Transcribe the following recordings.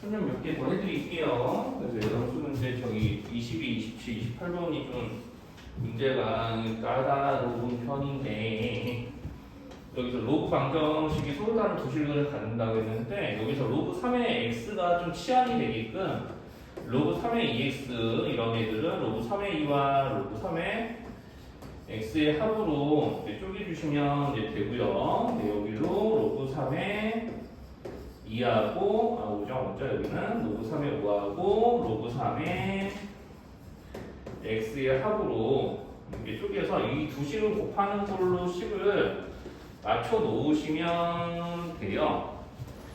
설명 몇 개 더 해드릴게요. 그래서 여러분 문제 저기 22, 27, 28번이 좀 문제가 까다로운 편인데 여기서 로그 방정식이 서로 다른 두 실근을 갖는다고 했는데 여기서 로그 3의 x가 좀 치환이 되게끔 로그 3의 2x 이런 애들은 로그 3의 2와 로그 3의 x의 합으로 이제 쪼개주시면 이제 되고요. 네, 여기로 로그 3의 2하고 오죠 여기는 로그 3의 5하고 로그 3의 x의 합으로 이렇게 쪼개서 이 두 식을 곱하는 걸로 식을 맞춰 놓으시면 돼요.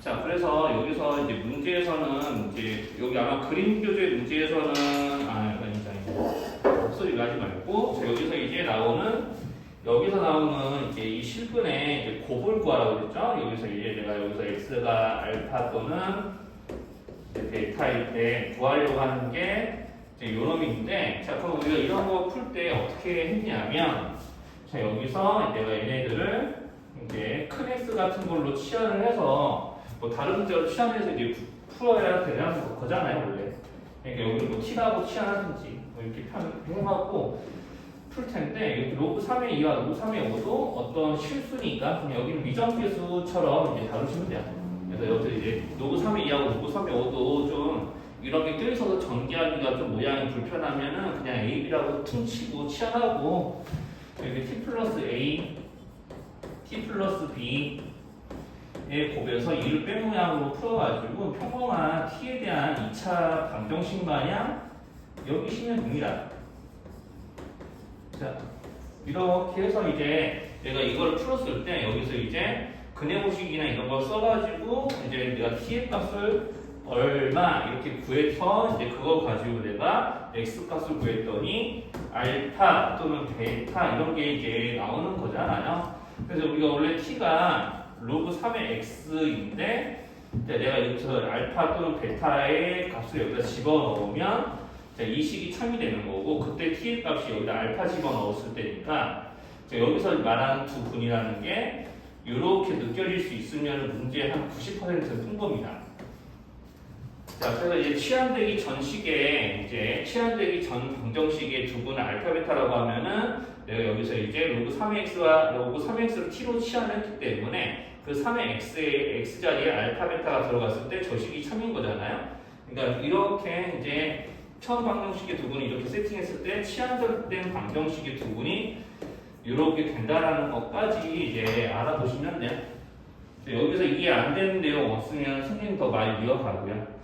자, 그래서 여기서 이제 문제에서는 이제 여기 아마 그림 교재 문제에서는 소리 나지 말고 자, 여기서 이제 여기서 나오는 이제 이 실근의 이제 곱을 구하라고 그랬죠. 여기서 이제 내가 여기서 x가 알파 또는 베타일 때 구하려고 하는 게 이제 요놈인데 자, 그럼 우리가 이런 거 풀 때 어떻게 했냐면 자, 여기서 내가 얘네들을 이제 큰 x 같은 걸로 치환을 해서 뭐 다른 문제로 치환해서 이제 풀어야 되는 거잖아요 원래. 그러니까 여기를 뭐 t라고 치환하든지 뭐 이렇게 해갖고 풀 텐데 여기 로그 3의 2와 로그 3의 5도 어떤 실수니까 그냥 여기는 미정계수처럼 이제 다루시면 돼요. 그래서 여기서 이제 로그 3의 2하고 로그 3의 5도 좀 이렇게 껴있어서 전개하기가 좀 모양이 불편하면은 그냥 a, b라고 퉁치고 치환하고 여기 t 플러스 a, t 플러스 b의 곱에서 2를 뺀 모양으로 풀어가지고 평범한 t에 대한 2차 방정식 마냥 여기 시면 됩니다. 자, 이렇게 해서 이제 내가 이거를 풀었을 때 여기서 이제 근해보식이나 이런 걸 써가지고 이제 내가 t의 값을 얼마 이렇게 구해서 이제 그거 가지고 내가 x 값을 구했더니 알파 또는 베타 이런 게 이제 나오는 거잖아요. 그래서 우리가 원래 t가 로그 3의 x인데 내가 여기서 알파 또는 베타의 값을 여기다 집어넣으면 이 식이 참이 되는 거고 그때 t의 값이 여기다 알파 집어넣었을 때니까 여기서 말하는 두 분이라는 게 이렇게 느껴질 수 있으면 문제의 한 90%는 푼 겁니다. 자, 그래서 이제 치환되기 전 식에 이제 치환되기 전 방정식의 두 분을 알파 베타라고 하면은 내가 여기서 이제 로그 3x와 로그 3x를 t로 치환했기 때문에 그 3의 x의 x 자리에 알파 베타가 들어갔을 때 저 식이 참인 거잖아요. 그러니까 이렇게 이제 처음 방정식의 두 분이 이렇게 세팅했을 때 치환된 방정식의 두 분이 이렇게 된다라는 것까지 이제 알아보시면 돼요. 여기서 이해 안 되는 내용 없으면 선생님 더 많이 이어가고요.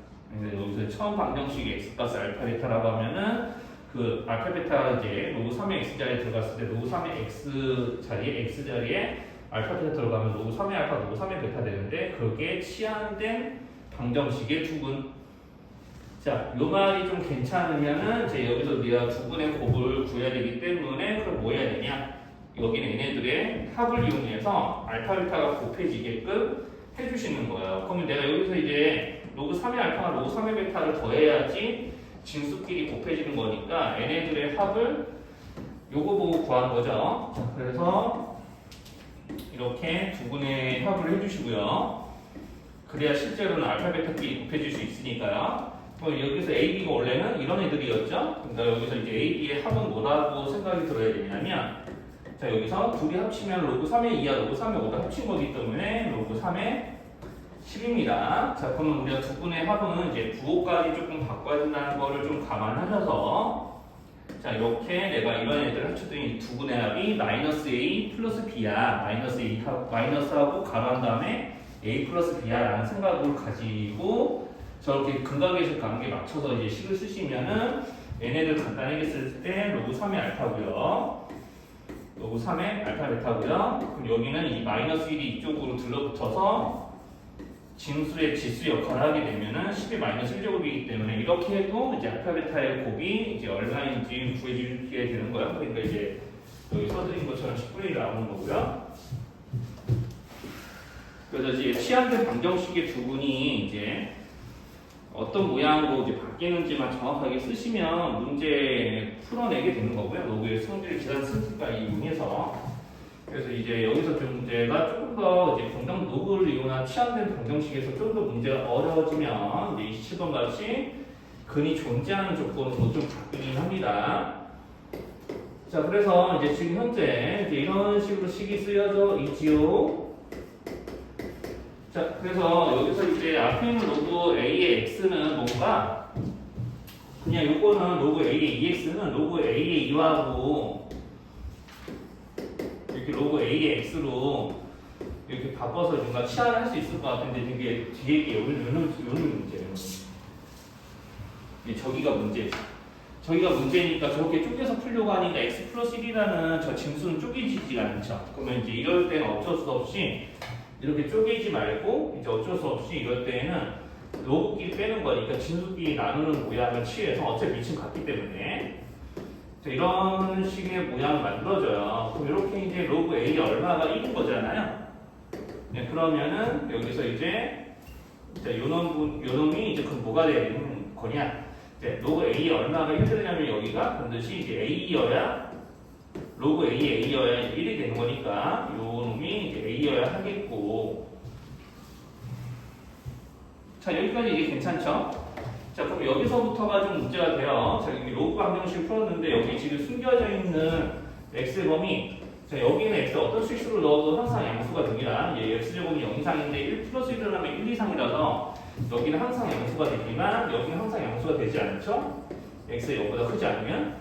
여기서 처음 방정식의 x 값을 알파 베타라고 하면은 그 알파 베타가 이제 로그 3의 x 자리에 들어갔을 때 로그 3의 x 자리에 알파 베타 들어가면 로그 3의 알파 로그 3의 베타 되는데 그게 치환된 방정식의 두 분. 자, 요 말이 좀 괜찮으면은 이제 여기서 우리가 두 분의 곱을 구해야 되기 때문에 그럼 뭐 해야 되냐? 여기는 얘네들의 합을 이용해서 알파 베타가 곱해지게끔 해주시는 거예요. 그러면 내가 여기서 이제 로그 3의 알파와 로그 3의 베타를 더해야지 진수끼리 곱해지는 거니까 얘네들의 합을 요거 보고 구한 거죠. 자, 그래서 이렇게 두 분의 합을 해주시고요. 그래야 실제로는 알파 베타끼리 곱해질 수 있으니까요. 여기서 A, B가 원래는 이런 애들이었죠. 그러니까 여기서 이제 A, B의 합은 뭐라고 생각이 들어야 되냐면 자, 여기서 둘이 합치면 로그 3의 2와 로그 3의 5가 합친 거기 때문에 로그 3의 10입니다. 자, 그러면 우리가 두 분의 합은 이제 부호까지 조금 바꿔야 된다는 거를 좀 감안하셔서 자, 이렇게 내가 이런 애들을 합쳤더니 두 분의 합이 마이너스 A 플러스 B야. 마이너스하고 가로한 다음에 A 플러스 B야 라는 생각을 가지고 저렇게 근각계식 관계에 맞춰서 이제 식을 쓰시면은 얘네들 간단하게 쓸 때 로그 3의 알파고요. 로그 3의 알파 베타고요. 그럼 여기는 이 마이너스 1이 이쪽으로 들러붙어서 진수의 지수 역할을 하게 되면은 10의 마이너스 1제곱이기 때문에 이렇게 해도 이제 알파 베타의 곱이 이제 얼마인지 구해주게 되는 거예요. 그러니까 이제 여기 써드린 것처럼 10분의 1이 나오는 거고요. 그래서 이제 치환된 방정식의 두 분이 이제 어떤 모양으로 이제 바뀌는지만 정확하게 쓰시면 문제 풀어내게 되는 거고요. 로그의 성질 계산 승질까지 이용해서 그래서 이제 여기서 좀 문제가 조금 더 이제 로그를 이용한 치환된 방정식에서 좀 더 문제가 어려워지면 이제 27번 같이 근이 존재하는 조건으로 좀 바뀌긴 합니다. 자, 그래서 이제 지금 현재 이제 이런 식으로 식이 쓰여져 있지요. 자, 그래서 여기서 이제 앞에 있는 로그 A의 X는 뭔가 그냥 요거는 로그 A의 EX는 로그 A의 2하고 이렇게 로그 A의 X로 이렇게 바꿔서 뭔가 치환을 할 수 있을 것 같은데 이게 뒤에 요는 문제예요. 저기가 문제죠. 저기가 문제니까 저렇게 쪼개서 풀려고 하니까 x 플러스 1이라는 저 징수는 쪼개지지 않죠. 그러면 이제 이럴 때는 어쩔 수 없이 이렇게 쪼개지 말고 이제 어쩔 수 없이 이럴 때에는 로그끼리 빼는 거니까 진수끼리 나누는 모양을 취해서 어차피 위치는 같기 때문에 이런 식의 모양을 만들어줘요. 그럼 이렇게 이제 로그 A 얼마가 1인 거잖아요. 네, 그러면은 여기서 이제 요놈이 이제 그럼 뭐가 되는 거냐? 네, 로그 A 얼마가 1이 되냐면 여기가 반드시 이제 A여야 로그 A여야 1이 되는 거니까 요 놈이 이제 A여야 하겠고. 자, 여기까지 이게 괜찮죠? 자, 그럼 여기서부터가 좀 문제가 돼요. 자, 여기 로그 방정식 풀었는데 여기 지금 숨겨져 있는 x의 범위. 자, 여기는 x 어떤 수식수를 넣어도 항상 양수가 됩니다. x제곱이 0 이상인데 1 플러스 1을 하면 1 이상이라서 여기는 항상 양수가 되지만 여기는 항상 양수가 되지 않죠? x가 0보다 크지 않으면.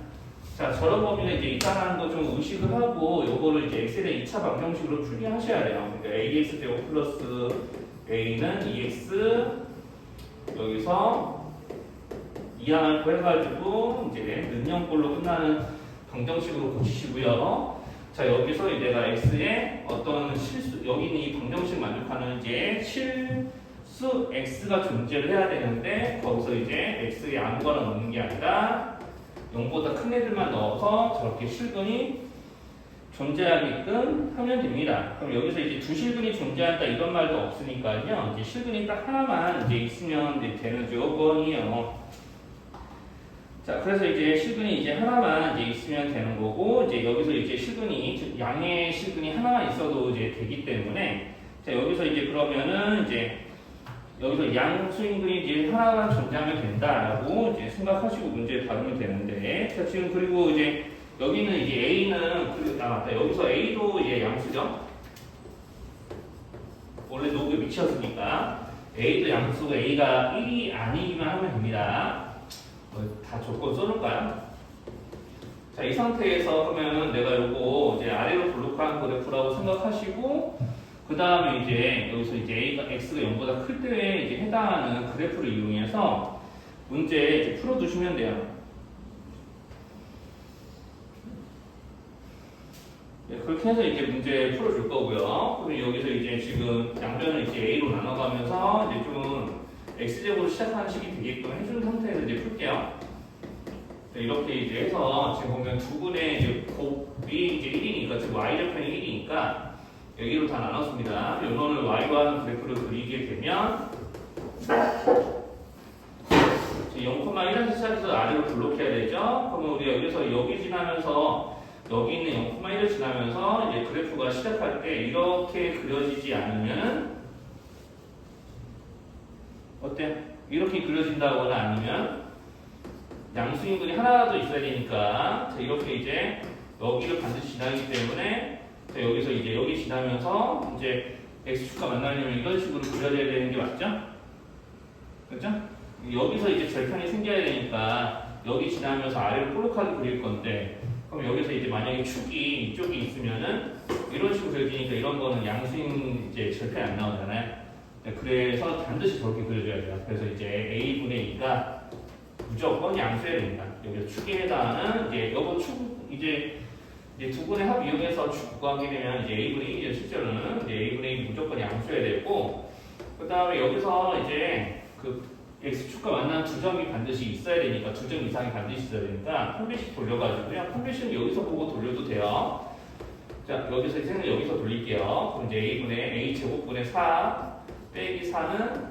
자, 저런 범위가 이제 있다는 거 좀 의식을 하고 요거를 이제 x에 대한 2차 방정식으로 풀게 하셔야 돼요. 그러니까 ax 제곱 플러스 a는 2x 여기서 이항을 구해가지고 이제 는형꼴로 끝나는 방정식으로 고치시고요. 자, 여기서 내가 x에 어떤 실수, 여기는 이 방정식 만족하는 이제 실수 x가 존재를 해야 되는데 거기서 이제 x에 아무거나 넣는 게 아니라 0보다 큰 애들만 넣어서 저렇게 실근이 존재하게끔 하면 됩니다. 그럼 여기서 이제 두 실근이 존재한다 이런 말도 없으니까요. 이제 실근이 딱 하나만 이제 있으면 이제 되는 조건이에요. 자, 그래서 이제 실근이 이제 하나만 이제 있으면 되는 거고, 이제 여기서 이제 실근이, 양의 실근이 하나만 있어도 이제 되기 때문에, 자, 여기서 이제 그러면은 이제, 여기서 양 수인근이 이제 하나만 존재하면 된다라고 이제 생각하시고 문제를 받으면 되는데, 자, 지금 그리고 이제, 여기는 이제 A는, 맞다. 여기서 A도 이제 양수죠? 원래 노브에 미치었으니까, A도 양수고 A가 1이 아니기만 하면 됩니다. 다 조건 써놓을까요? 자, 이 상태에서 그러면 내가 요거 이제 아래로 블록한 그래프라고 생각하시고, 그 다음에 이제 여기서 이제 A가 X가 0보다 클 때에 이제 해당하는 그래프를 이용해서 문제 이제 풀어두시면 돼요. 네, 그렇게 해서 이제 문제 풀어줄 거고요. 그럼 여기서 이제 지금 양변을 이제 A로 나눠가면서 이제 좀 X제곱으로 시작하는 식이 되게끔 해준 상태에서 이제 풀게요. 네, 이렇게 이제 해서 지금 보면 두 분의 이제 곱이 이제 1이니까 지금 Y절편이 1이니까 여기로 다 나눴습니다. 요놈을 Y와 하는 그래프를 그리게 되면 0,1에서 시작해서 아래로 블록해야 되죠. 그러면 우리가 여기서 여기 지나면서 여기 있는 0,1을 지나면서 이제 그래프가 시작할 때 이렇게 그려지지 않으면 어때? 이렇게 그려진다거나 아니면 양수인근이 하나라도 있어야 되니까 자, 이렇게 이제 여기를 반드시 지나기 때문에 자, 여기서 이제 여기 지나면서 이제 x축과 만나려면 이런 식으로 그려져야 되는 게 맞죠? 그렇죠? 여기서 이제 절편이 생겨야 되니까 여기 지나면서 아래로 볼록하게 그릴 건데 그럼 여기서 이제 만약에 축이 이쪽이 있으면은 이런 식으로 그려지니까 이런 거는 양수인 이제 절편이 안 나오잖아요. 그래서 반드시 저렇게 그려줘야 돼요. 그래서 이제 A분의 2가 무조건 양수해야 됩니다. 여기 축에 해당하는 이제 요거 축 이제 두 분의 합 이용해서 축 구하게 되면 이제 A분의 1이죠. 실제로는 이제 A분의 2 무조건 양수해야 되고 그 다음에 여기서 이제 그 X축과 만나는 두 점이 반드시 있어야 되니까 두 점 이상이 반드시 있어야 되니까 한 배씩 돌려가지고요. 한 배씩은 여기서 보고 돌려도 돼요. 자, 여기서 이제는 여기서 돌릴게요. 그럼 이제 A분의 A제곱분의 4 빼기 4는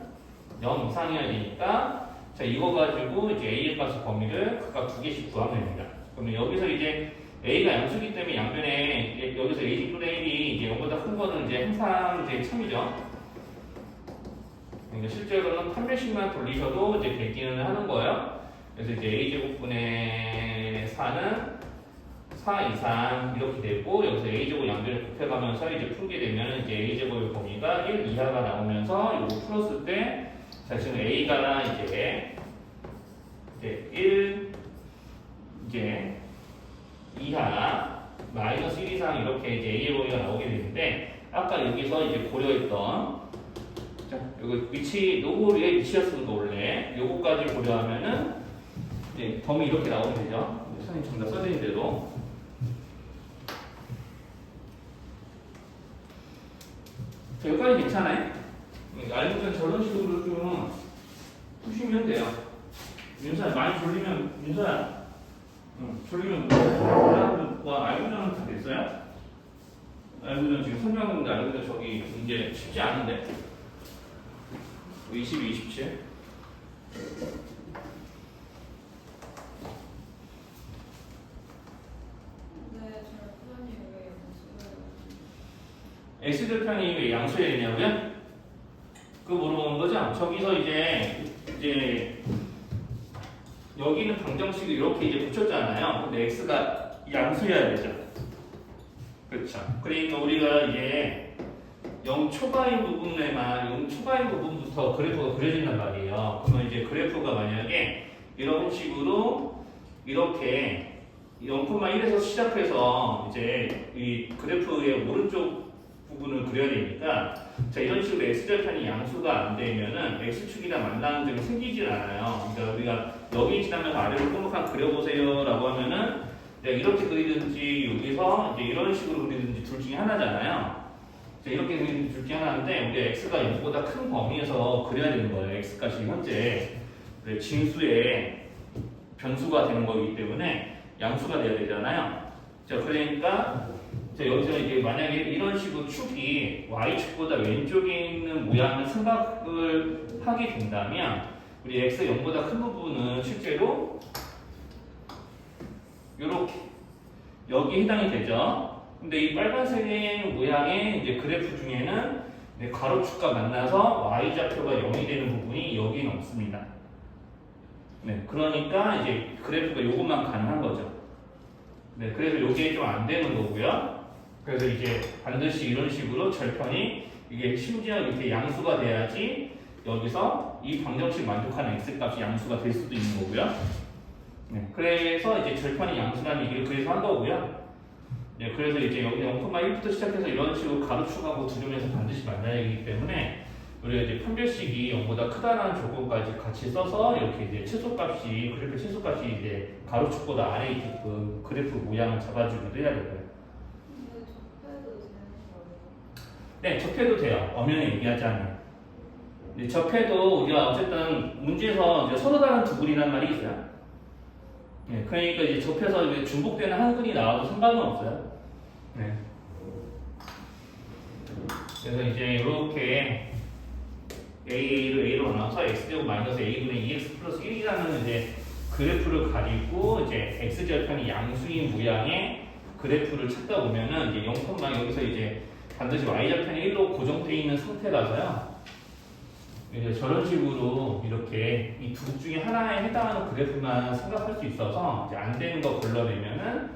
0 이상이어야 되니까 자, 이거 가지고 이제 A의 값의 범위를 각각 두 개씩 구하면 됩니다. 그러면 여기서 이제 A가 양수기 때문에 양변에 여기서 A분의 1이 이제 0보다 큰 거는 이제 항상 이제 참이죠. 그러니까 실제로는 판별식만 돌리셔도 이제 되기는 하는 거예요. 그래서 이제 A제곱분의 4는 4 이상 이렇게 되고 여기서 A제곱 양변을 곱해가면서 이제 풀게 되면 이제 A제곱의 범위가 1 이하가 나오면서 이거 풀었을 때 자 지금 A가 이제 1 이제 이하 마이너스 1 이상 이렇게 이제 A의 범위가 나오게 되는데 아까 여기서 이제 고려했던 자 여기 위치 요거의 위치였습니다 원래 요거까지 고려하면은 이제 범위 이렇게 나오게 되죠. 선생님 정답 써드린 대로 자, 여기까지 괜찮아요? 알고는 저런 식으로 좀 푸시면 돼요. 윤서야 많이 졸리면 윤서야 졸리면 뭐 알고전은 다 됐어요? 알고전 지금 설명했는데 알고전 저기 문제 쉽지 않은데 22, 27 X절편이 왜 양수해야 되냐고요? 그거 물어보는 거죠? 저기서 이제 여기는 방정식을 이렇게 이제 붙였잖아요. 근데 X가 양수해야 되죠. 그렇죠. 그러니까 우리가 이제 0 초과인 부분에만 0 초과인 부분부터 그래프가 그려진단 말이에요. 그러면 이제 그래프가 만약에 이런 식으로 이렇게 0,1에서 시작해서 이제 이 그래프의 오른쪽 부분을 그려야 되니까 자 이런 식으로 x절편이 양수가 안 되면은 x축이랑 만나는 점이 생기질 않아요. 그러니까 우리가 여기 지나면서 아래로 꼬박한 그려보세요라고 하면은 내가 이렇게 그리든지 여기서 이제 이런 식으로 그리든지 둘 중에 하나잖아요. 자 이렇게 그리든지 둘 중에 하나인데 우리가 x가 0보다 큰 범위에서 그려야 되는 거예요. x값이 현재 진수의 변수가 되는 거기 때문에 양수가 돼야 되잖아요. 자 그러니까 자, 여기서 이제 만약에 이런 식으로 축이 y축보다 왼쪽에 있는 모양을 생각을 하게 된다면 우리 x 0보다 큰 부분은 실제로 이렇게 여기 해당이 되죠. 근데 이 빨간색 모양의 이제 그래프 중에는 가로축과 만나서 y좌표가 0이 되는 부분이 여기는 없습니다. 네, 그러니까 이제 그래프가 이것만 가능한 거죠. 네, 그래서 이게 좀 안 되는 거고요. 그래서 이제 반드시 이런 식으로 절편이 이게 심지어 이렇게 양수가 돼야지 여기서 이 방정식 만족하는 x값이 양수가 될 수도 있는 거고요. 네, 그래서 이제 절편이 양수라는 얘기를 그래서 한 거고요. 네, 그래서 이제 여기 0,1부터 시작해서 이런 식으로 가로축하고 두르면서 반드시 만나야 하기 때문에 우리가 이제 판별식이 0보다 크다라는 조건까지 같이 써서 이렇게 이제 최소값이 그래프 최소값이 이제 가로축보다 아래에 있게끔 그래프 모양을 잡아주기도 해야 되고요. 네, 접해도 돼요. 엄연히 얘기하지 않으면. 네, 접해도 우리가 어쨌든 문제에서 이제 서로 다른 두 글이란 말이 있어요. 네, 그러니까 이제 접해서 이제 중복되는 한 글이 나와도 상관은 없어요. 네. 그래서 이제 이렇게 A로 나눠서 X제곱 마이너스 A분의 2X 플러스 1이라는 이제 그래프를 가지고 이제 X절편이 양수인 모양의 그래프를 찾다 보면은 이제 0, 여기서 이제 반드시 y절편이 1로 고정되어 있는 상태라서요. 이제 저런 식으로 이렇게 이 둘 중에 하나에 해당하는 그래프만 생각할 수 있어서 이제 안 되는 거 걸러내면은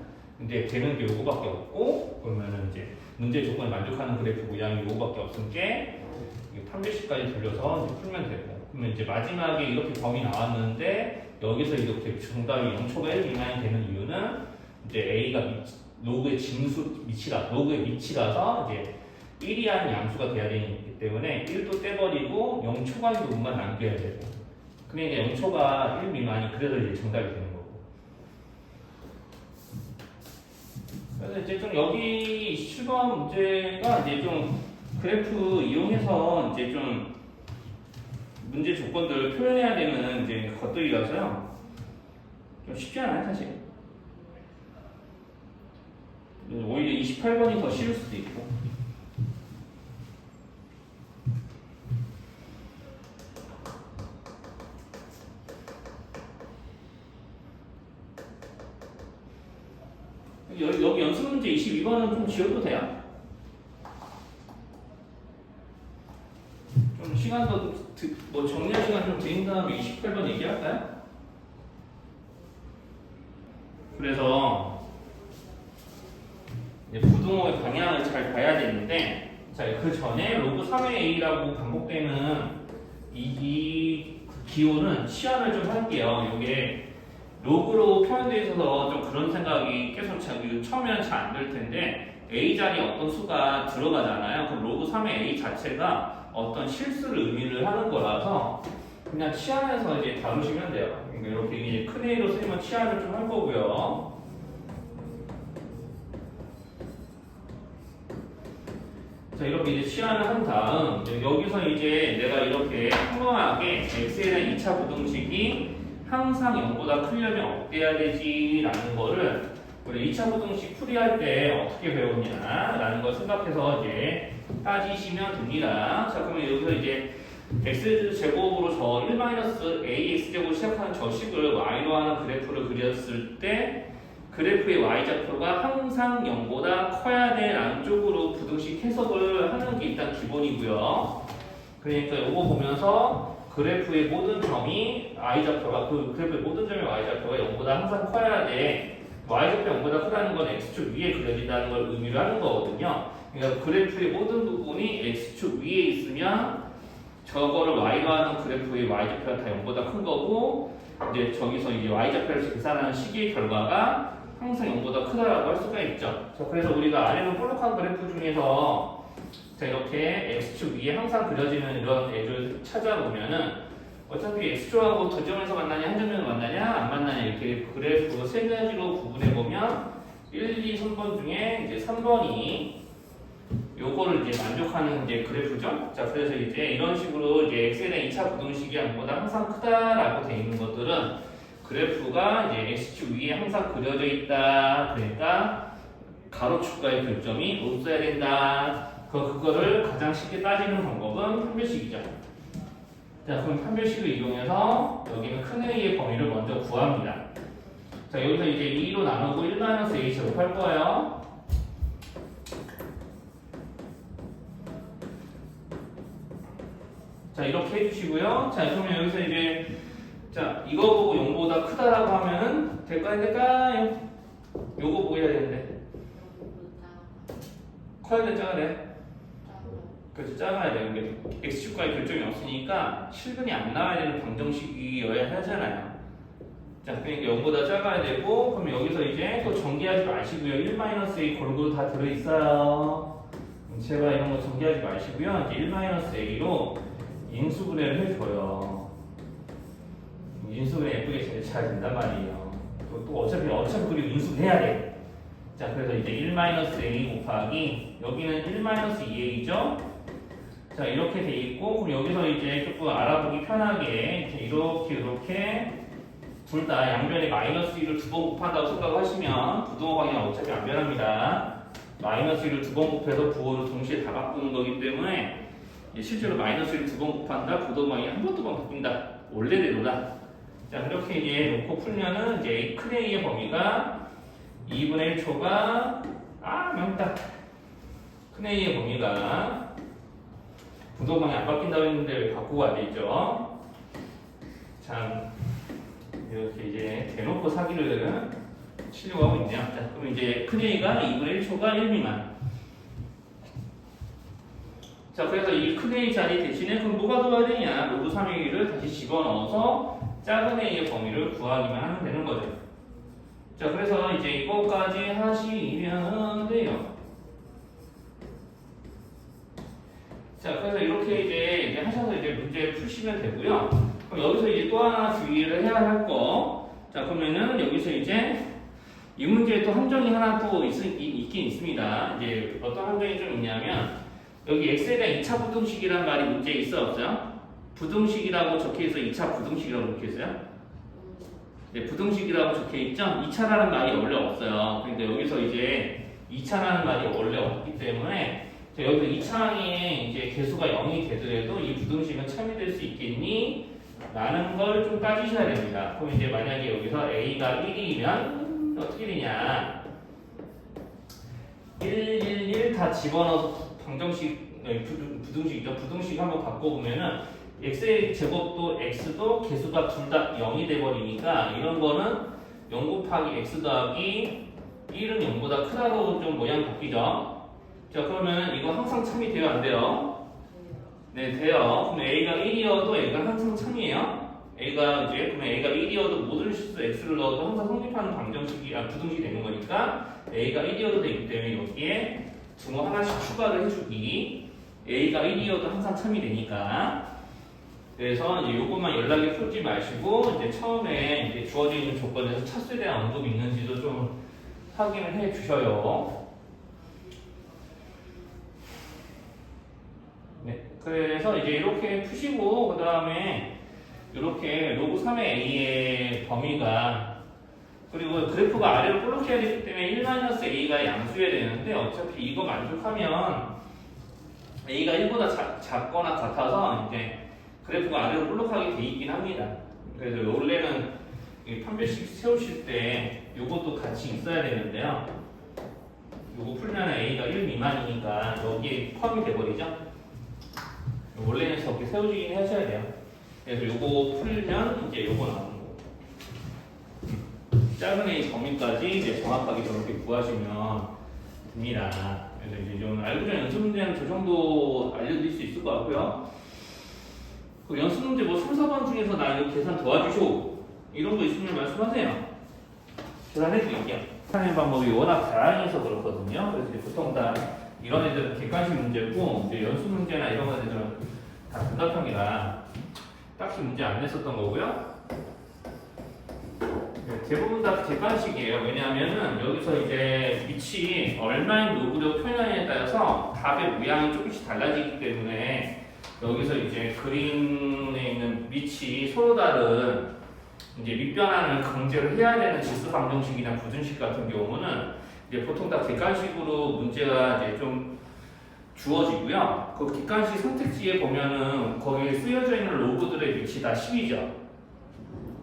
이제 되는 게 요거밖에 없고 그러면은 이제 문제 조건에 만족하는 그래프 모양이 요거밖에 없은 게 판별식까지 돌려서 이제 풀면 되고 그러면 이제 마지막에 이렇게 범위 나왔는데 여기서 이렇게 정답이 0초가 1 미만이 되는 이유는 이제 A가 로그의 진수 로그의 미치라서 이제 1이 한 양수가 돼야 되기 때문에 1도 떼버리고 0 초과의 부분만 남겨야 되고 근데 이제 0 초가 1 미만이 그래서 이제 정답이 되는 거고 그래서 이제 좀 여기 7번 문제가 이제 좀 그래프 이용해서 이제 좀 문제 조건들을 표현해야 되는 이제 것들이라서요 좀 쉽지 않아요 사실. 오히려 28번이 더 쉬울 수도 있고. 여기 연습 문제 22번은 좀 지워도 돼요? 좀 시간도 뭐 정리할 시간 좀 드린 다음에 28번 얘기할까요? 그래서 이제 부등호의 방향을 잘 봐야 되는데, 자, 그 전에 로그 3의 a라고 반복되는 이 기호는 치환을 좀 할게요. 이게 로그로 표현되어 있어서 좀 그런 생각이 계속 처음에는 잘 안 될 텐데, a 자리에 어떤 수가 들어가잖아요. 그럼 로그 3의 a 자체가 어떤 실수를 의미를 하는 거라서 그냥 치환해서 이제 다루시면 돼요. 그러니까 이렇게 이제 큰 A로 쓰면 치환을 좀 할 거고요. 자, 이렇게 이제 치환을 한 다음 여기서 이제 내가 이렇게 평범하게 x에 대한 2차 부등식이 항상 0보다 크려면 어떻게 해야 되지? 라는 거를 우리 2차 부등식 풀이할 때 어떻게 배웠냐 라는 걸 생각해서 이제 따지시면 됩니다. 자, 그러면 여기서 이제 x제곱으로 저 1-ax제곱 시작하는 저 식을 y로 하는 그래프를 그렸을 때 그래프의 y좌표가 항상 0보다 커야 돼 라는 쪽으로 부등식 해석을 하는 게 일단 기본이고요. 그러니까 이거 보면서 그래프의 모든 점이 y좌표가 그래프의 모든 점의 y좌표가 0보다 항상 커야 돼. y좌표 0보다 크다는 건 x축 위에 그려진다는 걸 의미를 하는 거거든요. 그러니까 그래프의 모든 부분이 x축 위에 있으면 저거를 y로 하는 그래프의 y좌표가 다 0보다 큰 거고, 이제 저기서 이제 y좌표를 계산하는 식의 결과가 항상 0보다 크다라고 할 수가 있죠. 자, 그래서 우리가 아래는 볼록한 그래프 중에서 자, 이렇게 x축 위에 항상 그려지는 이런 애를 찾아보면은 어차피 x축하고 두 점에서 만나냐 한 점에서 만나냐 안 만나냐 이렇게 그래프 세 가지로 구분해 보면 1, 2, 3번 중에 이제 3번이 요거를 이제 만족하는 이제 그래프죠. 자, 그래서 이제 이런 식으로 이제 x에 대한 2차 부등식이 0보다 항상 크다라고 되어 있는 것들은 그래프가 이제 x축 위에 항상 그려져 있다. 그러니까 가로축과의 교점이 없어야 된다. 그거를 가장 쉽게 따지는 방법은 판별식이죠. 자, 그럼 판별식을 이용해서 여기는 큰 A의 범위를 먼저 구합니다. 자, 여기서 이제 2로 나누고 1-a 제곱할 거예요. 자, 이렇게 해주시고요. 자, 그러면 여기서 이제 자, 이거 보고 0보다 크다라고 하면은 될까요? 요거 보고 해야 되는데 커야 돼, 작아야 돼? 그래서 작아야 돼요. 이게 x축과의 결정이 없으니까 실근이 안 나와야 되는 방정식이어야 하잖아요. 자, 그러니까 0보다 작아야 되고, 그럼 여기서 이제 또 전개하지 마시고요. 1-a 골고루 다 들어있어요. 제발 이런 거 전개하지 마시고요. 이제 1-a로 인수분해를 해줘요. 인수분해 예쁘게 잘 된단 말이에요. 또 어차피 그리고 인수분해야 돼. 자, 그래서 이제 1-a 곱하기 여기는 1-2a죠. 자, 이렇게 돼 있고, 그럼 여기서 이제 조금 알아보기 편하게 이제 이렇게 둘 다 양변에 -1을 두 번 곱한다고 생각하시면 부등호 방향 어차피 안 변합니다. -1을 두 번 곱해서 부호를 동시에 다 바꾸는 거기 때문에 실제로 -1을 두 번 곱한다, 부등호 방향 한 번, 두 번 바뀐다. 원래대로다. 자, 그렇게 이제 놓고 풀면은 이제 큰 A의 범위가 2분의 1초가 망했다. 큰 A의 범위가 부등호 방향 안 바뀐다고 했는데 왜 바꾸고 안 되죠? 참 이렇게 이제 대놓고 사기를 치려고 하고 있네요. 자, 그럼 이제 큰 A가 2분의 1초가 1미만. 자, 그래서 이 큰 A 자리 대신에 그럼 뭐가 들어야 되냐? 로그 3A를 다시 집어넣어서 작은 A의 범위를 구하기만 하면 되는 거죠. 자, 그래서 이제 이거까지 하시면 돼요. 자, 그래서 이렇게 이제 하셔서 이제 문제 푸시면 되고요. 그럼 여기서 이제 또 하나 주의를 해야 할 거. 자, 그러면은 여기서 이제 이 문제에 또 함정이 하나 또 있긴 있습니다. 이제 어떤 함정이 좀 있냐면 여기 x에 대한 2차 부등식이라는 말이 문제에 있어 없어요? 부등식이라고 적혀있어? 2차 부등식이라고 적혀있어요? 네, 부등식이라고 적혀있죠? 2차라는 말이 원래 없어요. 그러니까 여기서 이제 2차라는 말이 원래 없기 때문에 여기서 2차항에 이제 개수가 0이 되더라도 이 부등식은 참여될 수 있겠니? 라는 걸 좀 따지셔야 됩니다. 그럼 이제 만약에 여기서 a가 1이면 어떻게 되냐? 111 다 집어넣어서 방정식, 부등식이죠. 부등식 한번 바꿔보면은 x의 제곱도 x도 개수가 둘 다 0이 돼버리니까 이런 거는 0 곱하기 x 더하기 1은 0보다 크다로 좀 모양 바뀌죠. 자, 그러면 이거 항상 참이 돼요, 안 돼요? 네, 돼요. 그럼 a가 1이어도 a가 항상 참이에요. 그러면 a가 1이어도 모든 실수 x를 넣어도 항상 성립하는 방정식이 부등식이 되는 거니까 a가 1이어도 되기 때문에 여기에 등호 하나씩 추가를 해주기. a가 1이어도 항상 참이 되니까. 그래서 이제 요것만 연락에 풀지 마시고 이제 처음에 이제 주어져 있는 조건에서 차수에 대한 언급이 있는지도 좀 확인을 해 주셔요. 네, 그래서 이제 이렇게 푸시고 그 다음에 이렇게 로그 3의 a의 범위가 그리고 그래프가 아래로 볼록해야 되기 때문에 1-a가 양수여야 되는데 어차피 이거 만족하면 a가 1보다 작거나 같아서 이제 그래프가 아래로 볼록하게 돼 있긴 합니다. 그래서 원래는 판별식 세우실 때 이것도 같이 있어야 되는데요. 이거 풀면 a가 1 미만이니까 여기에 포함이 돼버리죠. 원래는 저렇게 세우시긴 하셔야 돼요. 그래서 이거 풀면 이제 이거 나오는 거고. 작은 a 범위까지 이제 정확하게 저렇게 구하시면 됩니다. 그래서 이제 좀 알고 전에 연습 문제는 저 정도 알려드릴 수 있을 것 같고요. 그 연습 문제 뭐 3, 4번 중에서 나 이거 계산 도와주쇼 이런 거 있으면 말씀하세요. 계산해 드릴게요. 계산의 방법이 워낙 다양해서 그렇거든요. 그래서 이제 보통 다 이런 애들은 객관식 문제고 이제 연습 문제나 이런 애들은 다 분답형이라 딱히 문제 안 냈었던 거고요. 대부분 다 객관식이에요. 왜냐하면은 여기서 이제 밑이 얼마인 로그로 표현하느냐에 따라서 답의 모양이 조금씩 달라지기 때문에 여기서 이제 그림에 있는 밑이 서로 다른 이제 밑변환을 강제로 해야 되는 지수 방정식이나 부등식 같은 경우는 이제 보통 다 객관식으로 문제가 이제 좀 주어지고요. 그 객관식 선택지에 보면은 거기에 쓰여져 있는 로그들의 밑이 다 10이죠.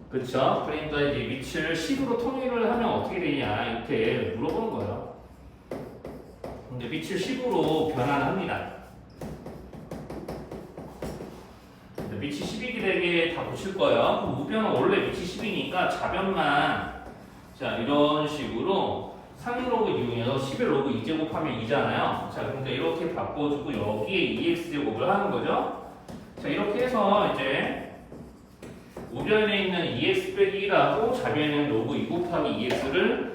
그렇죠? 그러니까 이제 밑을 10으로 통일을 하면 어떻게 되냐 이렇게 물어보는 거예요. 근데 밑을 10으로 변환합니다. 밑이 10이게 되게 다 보실 거예요. 그럼 우변은 원래 밑이 10이니까 좌변만 자 이런 식으로 상로그 이용해서 11 로그 2제곱하면 2잖아요. 자 그러니까 이렇게 바꿔주고 여기에 2x제곱을 하는 거죠. 자 이렇게 해서 이제 우변에 있는 2x 빼기 1하고 좌변에 있는 로그 2 곱하기 2x를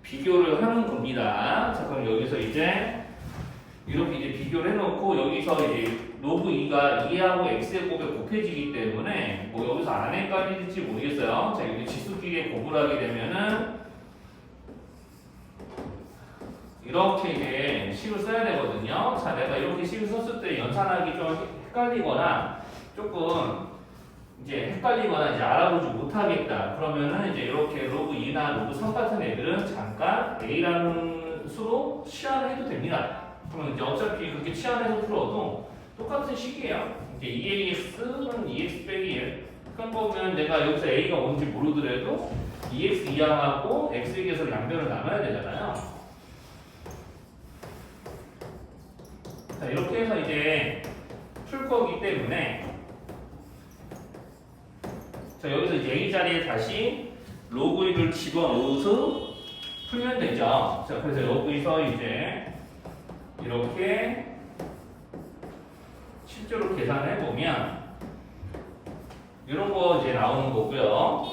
비교를 하는 겁니다. 자 그럼 여기서 이제 이렇게 이제 비교를 해놓고 여기서 이제 로그 2가 2하고 x제곱에 곱해지기 때문에 뭐 여기서 안 헷갈릴지 모르겠어요. 자 여기 지수끼리 곱을 하게 되면은 이렇게 이제 식을 써야 되거든요. 자 내가 이렇게 식을 썼을 때 연산하기 좀 헷갈리거나 조금 이제 헷갈리거나 이제 알아보지 못하겠다. 그러면은 이제 이렇게 로그 2나 로그 3 같은 애들은 잠깐 a라는 수로 치환을 해도 됩니다. 그러면 이제 어차피 그렇게 치환해서 풀어도 똑같은 식이에요. 이제 2ax는 2x 빼기 1. 그런 거면 내가 여기서 a가 뭔지 모르더라도 2x 이하하고 x에게서 양변을 나눠야 되잖아요. 자 이렇게 해서 이제 풀 거기 때문에 자 여기서 이제 a 자리에 다시 로그 1을 집어넣어서 풀면 되죠. 자 그래서 여기서 이제 이렇게 실제로 계산해 보면 이런 거 이제 나오는 거고요.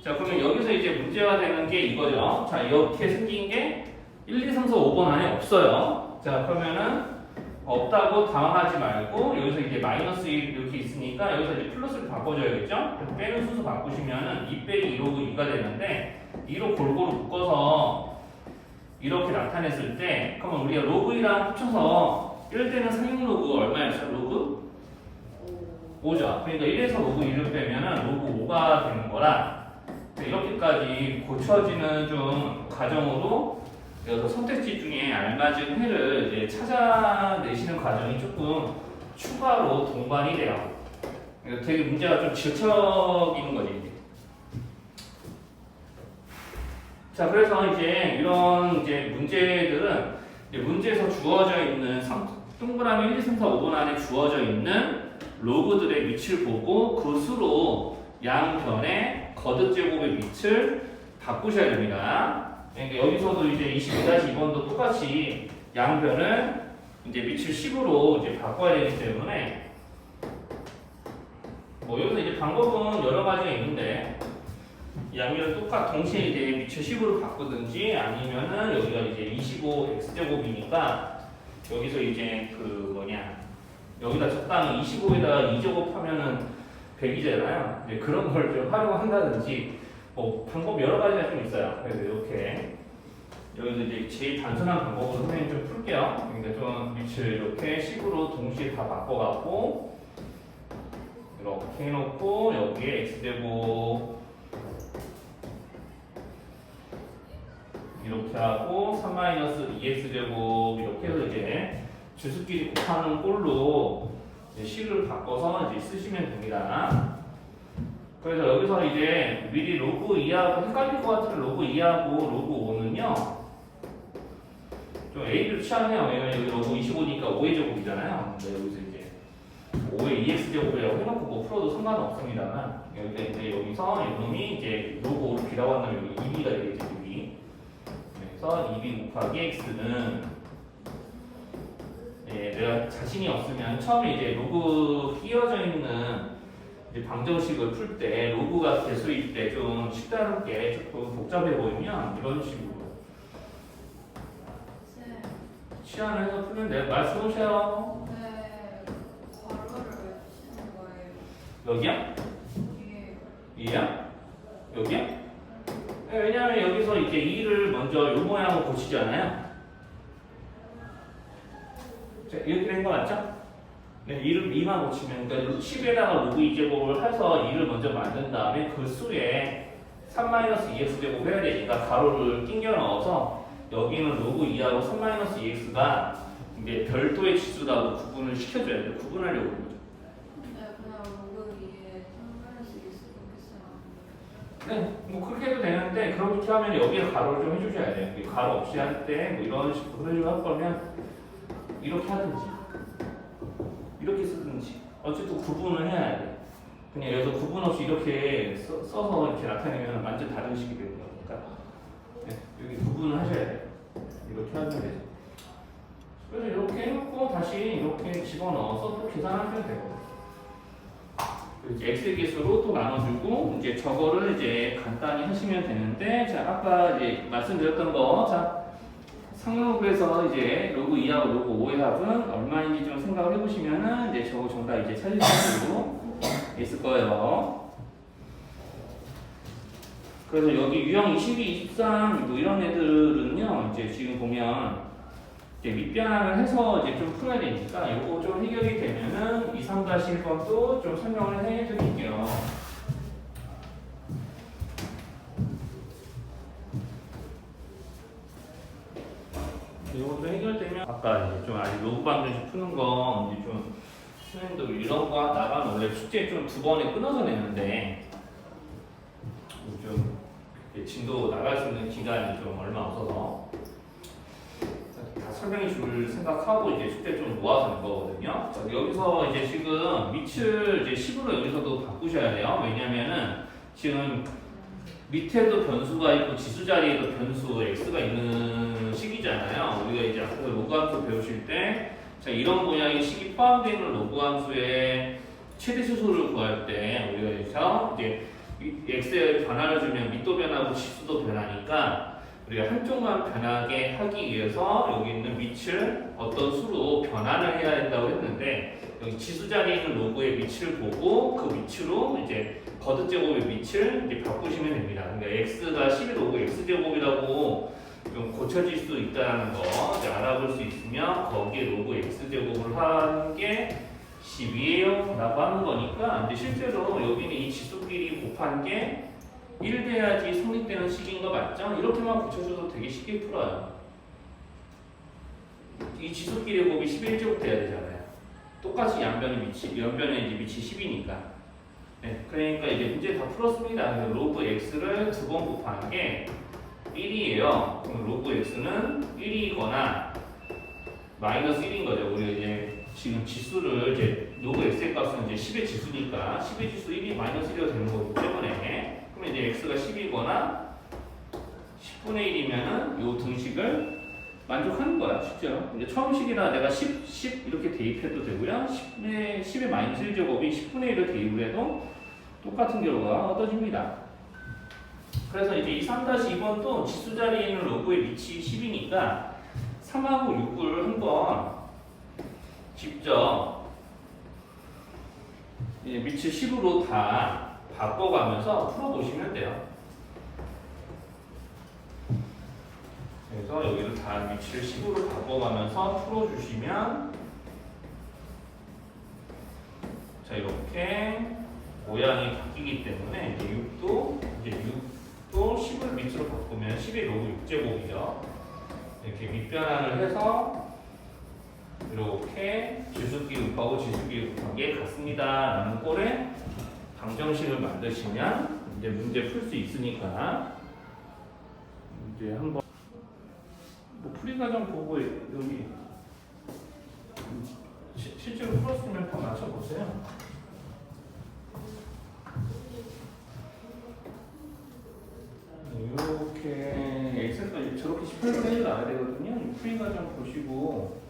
자 그러면 여기서 이제 문제가 되는 게 이거죠. 자 이렇게 생긴 게 1, 2, 3, 4, 5번 안에 없어요. 자 그러면은 없다고 당황하지 말고 여기서 이제 마이너스 1 이렇게 있으니까 여기서 이제 플러스를 바꿔줘야겠죠? 그래서 빼는 순서 바꾸시면은 2 빼기 2로그 2가 되는데 2로 골고루 묶어서 이렇게 나타냈을 때 그러면 우리가 로그 2랑 합쳐서 1대는 상용 로그 얼마였죠? 로그? 5죠. 그러니까 1에서 로그 2를 빼면은 로그 5가 되는 거라 이렇게까지 고쳐지는 좀 과정으로 여기서 선택지 중에 알맞은 해를 이제 찾아내시는 과정이 조금 추가로 동반이 돼요. 그러니까 되게 문제가 좀 질척이는 거지. 자, 그래서 이제 이런 이제 문제들은 문제에서 주어져 있는 동그라미 1, 2, 3, 4, 5번 안에 주어져 있는 로그들의 밑을 보고 그 수로 양변의 거듭제곱의 밑을 바꾸셔야 됩니다. 그러니까 여기서도 이제 22-2번도 똑같이 양변을 이제 밑을 10으로 이제 바꿔야 되기 때문에 뭐 여기서 이제 방법은 여러 가지가 있는데 양면을 동시에 이제 밑을 10으로 바꾸든지 아니면은 여기가 이제 25x제곱이니까 여기서 이제 여기다 적당히 25에다가 2제곱 하면은 100이잖아요. 이제 그런 걸 좀 활용한다든지 뭐 방법 여러 가지가 좀 있어요. 그래서 이렇게 여기서 이제 제일 단순한 방법으로 선생님 좀 풀게요. 그러니까 좀 밑을 이렇게 10으로 동시에 다 바꿔갖고 이렇게 해놓고 여기에 x제곱 이렇게 하고 3-2x제곱 이렇게 해서 이제 주수끼리 곱하는 꼴로 이제 식을 바꿔서 이제 쓰시면 됩니다. 그래서 여기서 이제 미리 로그 2하고 헷갈릴 것 같은 로그 2하고 로그 5는요 좀 A를 취하네요. 왜냐면 여기 로그 25니까 5의 제곱이잖아요. 근데 여기서 이제 5의 2x제곱이라고 해놓고 뭐 풀어도 상관없습니다만 여기서 이놈이 이제 로그 5를 비라고 한다면 여기 2b가 되겠죠. 2b. 그래서 2b 곱하기 x는 내가 자신이 없으면 처음에 이제 로그 끼워져 있는 이제 방정식을 풀 때 로그가 개수일 때 좀 식다롭게 조금 복잡해 보이면 이런 식으로 시안을 해서 풀면 돼요. 말씀 오세요. 네, 괄호를 왜 쓰시는 거예요? 여기야? 예. 2야? 여기야? 네, 왜냐하면 여기서 이제 2를 먼저 요 모양으로 고치잖아요. 자, 이렇게 된 거 맞죠? 네, 2만 고치면 그러니까 10에다가 로그 2제곱을 해서 2를 먼저 만든 다음에 그 수에 3-2x제곱 해야 되니까 가로를 낑겨 넣어서 여기는 로그 2하고 3-2x가 이제 별도의 지수라고 구분을 시켜줘야 돼요. 구분하려고 그러는 거죠. 네, 그냥 로그 2에 3-2x 있으면 네, 뭐 그렇게 해도 되는데 그렇게 하면 여기에 가로를 좀 해주셔야 돼요. 가로 없이 할 때 뭐 이런 식으로 해주고 할 거면 이렇게 하든지 이렇게 쓰든지 어쨌든 구분을 해야 돼. 그냥 여기서 구분 없이 이렇게 써서 이렇게 나타내면 완전 다른 식이 되는 거니까 네, 여기 구분을 하셔야 돼요. 이렇게 하면 되죠. 그래서 이렇게 해놓고 다시 이렇게 집어넣어서 또 계산하시면 되거든요. 이제 x 계수로 또 나눠주고 이제 저거를 이제 간단히 하시면 되는데 자 아까 이제 말씀드렸던 거 자 상로그에서 이제 로그 2하고 로그 5의 합은 얼마인지 좀 생각을 해보시면은 이제 저거 정답 이제 찾을 수 있을 거예요. 그래서 여기 유형 22, 23 뭐 이런 애들은요 이제 지금 보면 이제 밑변환을 해서 이제 좀 풀어야 되니까 이거 좀 해결이 되면은 2, 3-1번도 좀 설명을 해드릴게요. 이것도 해결되면 아까 이제 좀 아직 로그 방정식 푸는 거 이제 좀 선생님들 이런 거 나가면 원래 숙제 좀 2번에 끊어서 내는데 좀 진도 나갈 수 있는 기간이 좀 얼마 없어서 다 설명해 줄 생각하고 이제 숙제 좀 모아서 낸 거거든요. 여기서 이제 지금 밑을 이제 10으로 여기서도 바꾸셔야 돼요. 왜냐면은 지금 밑에도 변수가 있고 지수 자리에도 변수 x가 있는 식이잖아요. 우리가 이제 앞에서 로그 함수 배우실 때 자, 이런 모양의 식이 포함되어 있는 로그 함수의 최대 수소를 구할 때 우리가 여기서 이제 x의 변화를 주면 밑도 변하고 지수도 변하니까 우리가 한쪽만 변하게 하기 위해서 여기 있는 밑을 어떤 수로 변환을 해야 된다고 했는데 여기 지수 자리에 있는 로그의 밑을 보고 그 밑으로 이제 거듭제곱의 밑을 이제 바꾸시면 됩니다. 그러니까 x가 10의 로그 x제곱이라고 좀 고쳐질 수 있다는 거 이제 알아볼 수 있으면 거기에 로그 x제곱을 한 게 10이에요 라고 하는 거니까 이제 실제로 여기는 이 지수끼리 곱한 게 1 돼야지 성립되는 식인 거 맞죠? 이렇게만 고쳐줘도 되게 쉽게 풀어요. 이 지수끼리 곱이 11제곱 돼야 되잖아요. 똑같이 연변의 이제 밑이 10이니까. 네, 그러니까 이제 문제 다 풀었습니다. 로그 x를 2번 곱하는 게 1이에요. 그럼 로그 x는 1이거나 마이너스 1인 거죠. 우리가 이제 지금 지수를 이제 로그 x의 값은 이제 10의 지수니까 10의 지수 1이 마이너스 1이 되는 거기 때문에 그러면 이제 x가 10이거나 10분의 1이면은 요 등식을 만족하는 거야. 쉽죠? 이제 처음식이라 내가 10 이렇게 대입해도 되고요. 10의 마이너스 1제곱이 10분의 1을 대입을 해도 똑같은 결과가 얻어집니다. 그래서 이제 이 3-2번도 지수 자리에 있는 로그의 밑이 10이니까 3하고 6을 한번 직접 이제 밑을 10으로 다 바꿔가면서 풀어보시면 돼요. 그래서 여기를 다 밑을 10으로 바꿔가면서 풀어주시면 자 이렇게 모양이 바뀌기 때문에 이제 6도 10을 밑으로 바꾸면 10의 로그 6제곱이죠. 이렇게 밑변환을 해서 이렇게 지수끼리 곱하고 지수끼리 곱한 게 같습니다 라는 꼴의 방정식을 만드시면 이제 문제 풀 수 있으니까 이제 한번 뭐 풀이 과정 보고 여기 실제로 풀었으면 다 맞춰보세요. 이렇게 엑셀까지 저렇게 18분의 1 나와야 되거든요. 풀이 과정 보시고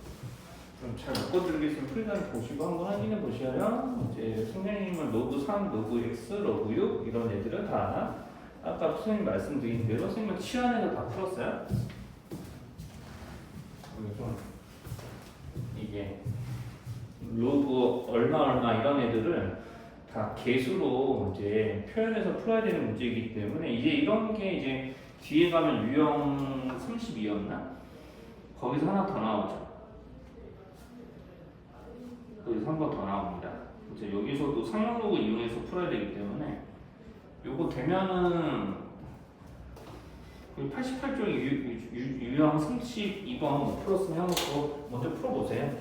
좀 잘 묶어드리겠으면 풀이 과정 보시고 한번 확인해 보셔요. 이제 선생님은 로그 3, 로그 x, 로그 6 이런 애들은 다 아까 선생님 말씀드린 대로 선생님은 치환해서 다 풀었어요. 그래서 이게 로그 얼마 이런 애들은 다 개수로 이제 표현해서 풀어야 되는 문제이기 때문에 이제 이런 게 이제 뒤에 가면 유형 32였나? 거기서 하나 더 나오죠. 거기서 한 번 더 나옵니다. 이제 여기서도 상용 로그 이용해서 풀어야 되기 때문에 요거 되면은 88쪽 유형 32번 풀었으면 한번 그거 먼저 풀어보세요.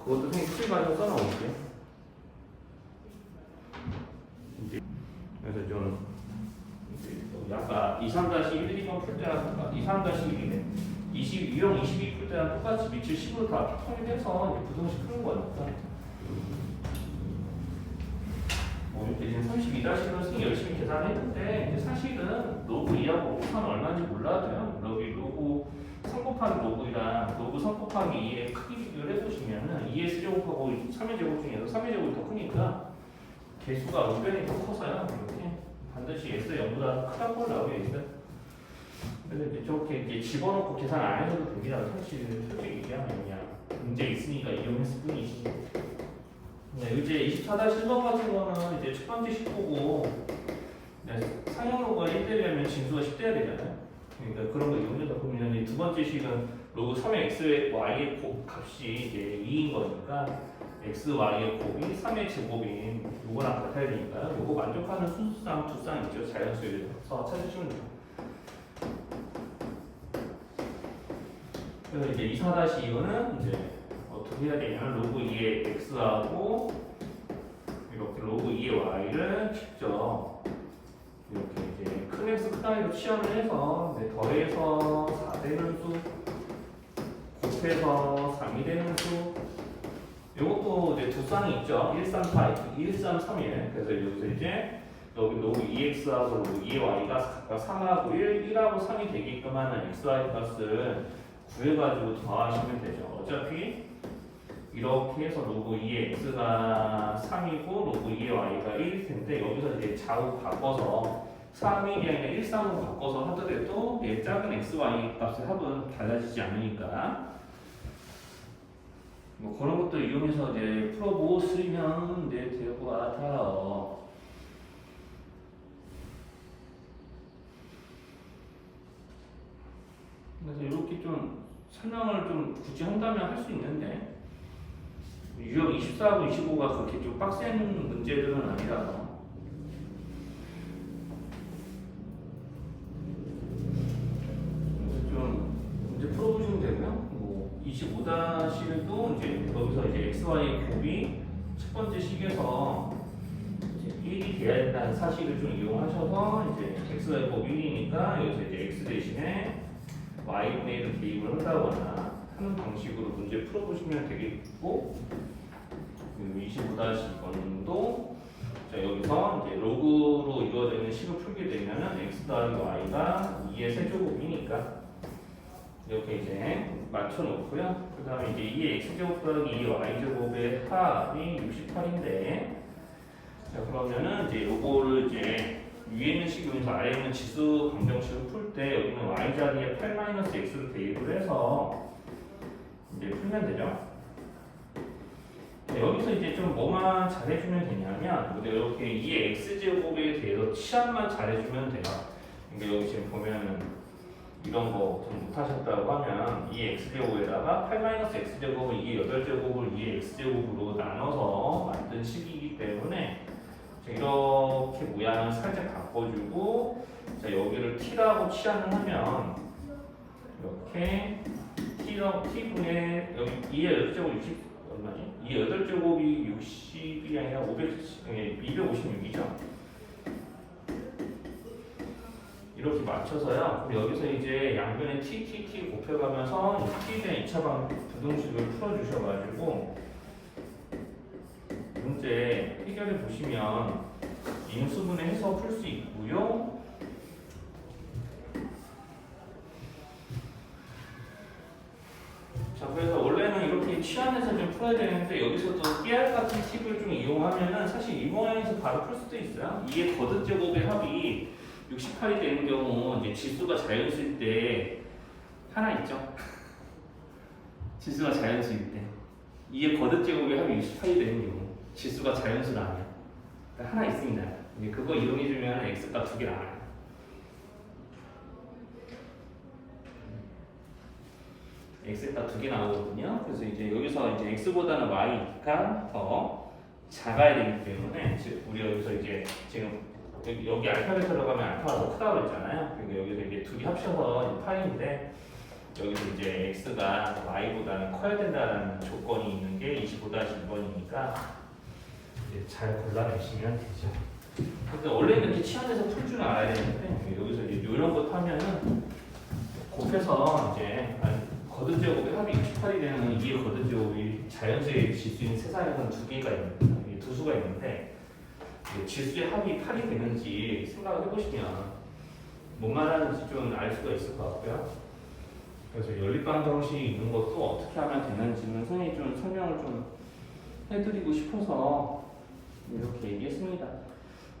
그것도 선생님 풀이 과정 써놓을게요. 그래서 좀 아까 23-1, 2번 풀 때랑 23-1이네. 2형 22 풀 때랑 똑같이 밑을 10으로 다 통일해서 부등식 푸는 거니까. 이렇게 지금 32-1을 선생님이 열심히 계산했는데 이제 사실은 로그 2하고 로그 3은 얼마인지 몰라도요. 로그 3 곱하기 로그이랑 로그 3 곱하기 2의 크기 비교를 해보시면은 2의 세제곱하고 3의 제곱 중에서 3의 제곱이 더 크니까 개수가 의견이 더 커서요. 이렇게 반드시 S의 0보다 크다는 걸 나오게 있어요. 그래서 이제 저렇게 이제 집어넣고 계산 안 해도 됩니다. 솔직히 얘기하면 그냥 문제 있으니까 이용했을 뿐이지. 네, 이제 24-1번 같은 거는 이제 첫 번째 식보고 상용 로그가 1대려면 진수가 10대야 되잖아요. 그러니까 그런 거 이용해서 보면 두 번째 식은 로그 3의 x의 y의 값이 이제 2인 거니까 x, y의 곱이 3의 제곱인 요거랑 같아야 되니까요. 요거 만족하는 순수상 두 쌍 있죠. 자연수에서 찾으시면 돼요. 그래서 이제 24-2는 이제 어떻게 해야 되냐면 로그 2의 x하고 이렇게 로그 2의 y를 직접 이렇게 이제 큰 x 큰 y로 치환을 해서 더해서 4 되는 수, 곱해서 3이 되는 수. 요것도 이제 두 쌍이 있죠. 13331. 그래서 여기서 이제 여기 로그 2x하고 로그 2의 y가 각각 3하고 1하고 3이 되게끔 하는 xy 값을 구해가지고 더하시면 되죠. 어차피 이렇게 해서 로그 2의 x가 3이고 로그 2의 y가 1일 텐데 여기서 이제 좌우 바꿔서 3이 아니라 1, 3으로 바꿔서 하더라도 작은 xy 값의 합은 달라지지 않으니까 뭐 그런 것도 이용해서 이제 풀어보시면 될 것 같아요. 그래서 이렇게 좀 설명을 좀 굳이 한다면 할 수 있는데 유형 24하고 25가 그렇게 좀 빡센 문제들은 아니라서 그래서 좀 문제 풀어보시면 되고요. 25-1도 이제 여기서 이제 xy의 곱이 첫 번째 식에서 이제 1이 돼야 된다는 사실을 좀 이용하셔서 이제 xy의 곱이 1이니까 여기서 이제 x 대신에 y분의 1을 대입을 한다거나 하는 방식으로 문제 풀어보시면 되겠고, 25-2번도 자 여기서 이제 로그로 이루어지는 식을 풀게 되면은 x 더하기 y가 2의 세제곱이니까 이렇게 이제 맞춰놓고요. 그 다음에 이제 2의 x제곱 더하기 2의 y제곱의 합이 68인데, 자 그러면은 이제 요거를 이제 위에 있는 식이면서 아래에 있는 지수 방정식을 풀 때 여기는 y 자리에 8-x를 대입을 해서 이제 풀면 되죠. 네, 여기서 이제 좀 뭐만 잘해주면 되냐면 이렇게 이 x제곱에 대해서 치환만 잘해주면 돼요. 그러니까 여기 지금 보면은 이런 거 좀 못하셨다고 하면 이 x제곱에다가 8-x제곱을 2의 8제곱을 2의 x제곱으로 나눠서 만든 식이기 때문에 이렇게 모양을 살짝 바꿔주고, 자 여기를 t라고 치환을 하면 이렇게 t분의 여기 2의 8제곱 60 얼마지? 2의 8제곱이 60이 아니라 256이죠. 이렇게 맞춰서요. 그럼 여기서 이제 양변에 t 곱해가면서 t에 대한 2차 부등식을 풀어주셔가지고 문제 해결해 보시면 인수분해 해서 풀 수 있고요. 자 그래서 원래는 이렇게 치환해서 좀 풀어야 되는데 여기서도 깨알 같은 팁을 좀 이용하면은 사실 이 모양에서 바로 풀 수도 있어요. 이게 거듭제곱의 합이 68이 되는 경우 이제 지수가 자연수일 때 하나 있죠. 지수가 자연수일 때 이게 거듭제곱의 합이 68이 되는 경우 지수가 자연수가 아니야. 그러니까 하나 있습니다. 이제 그거 이용해주면 x가 2개 나와요. x가 2개 나오거든요. 그래서 이제 여기서 이제 x보다는 y가 더 작아야 되기 때문에 우리 여기서 이제 지금 여기 알파벳 들어가면 알파가 더 크다고 그랬잖아요. 그러니까 여기서 이제 둘이 합쳐서 8인데 여기서 이제 x가 y보다는 커야 된다는 조건이 있는 게 25-2번이니까 이제 잘 골라내시면 되죠. 근데 원래는 이렇게 치환해서 풀 줄은 알아야 되는데 여기서 이제 이런 것 하면은 곱해서 이제 거듭제곱의 합이 68이 되는 이 거듭제곱이 자연수의 지수인 세상에는 2개가 있는, 2수가 있는데 지수의 합이 8이 되는지 생각을 해보시면 뭔 말하는지 좀 알 수가 있을 것 같고요. 그래서 연립방정식이 있는 것도 어떻게 하면 되는지는 선생님이 좀 설명을 좀 해드리고 싶어서 이렇게 얘기했습니다.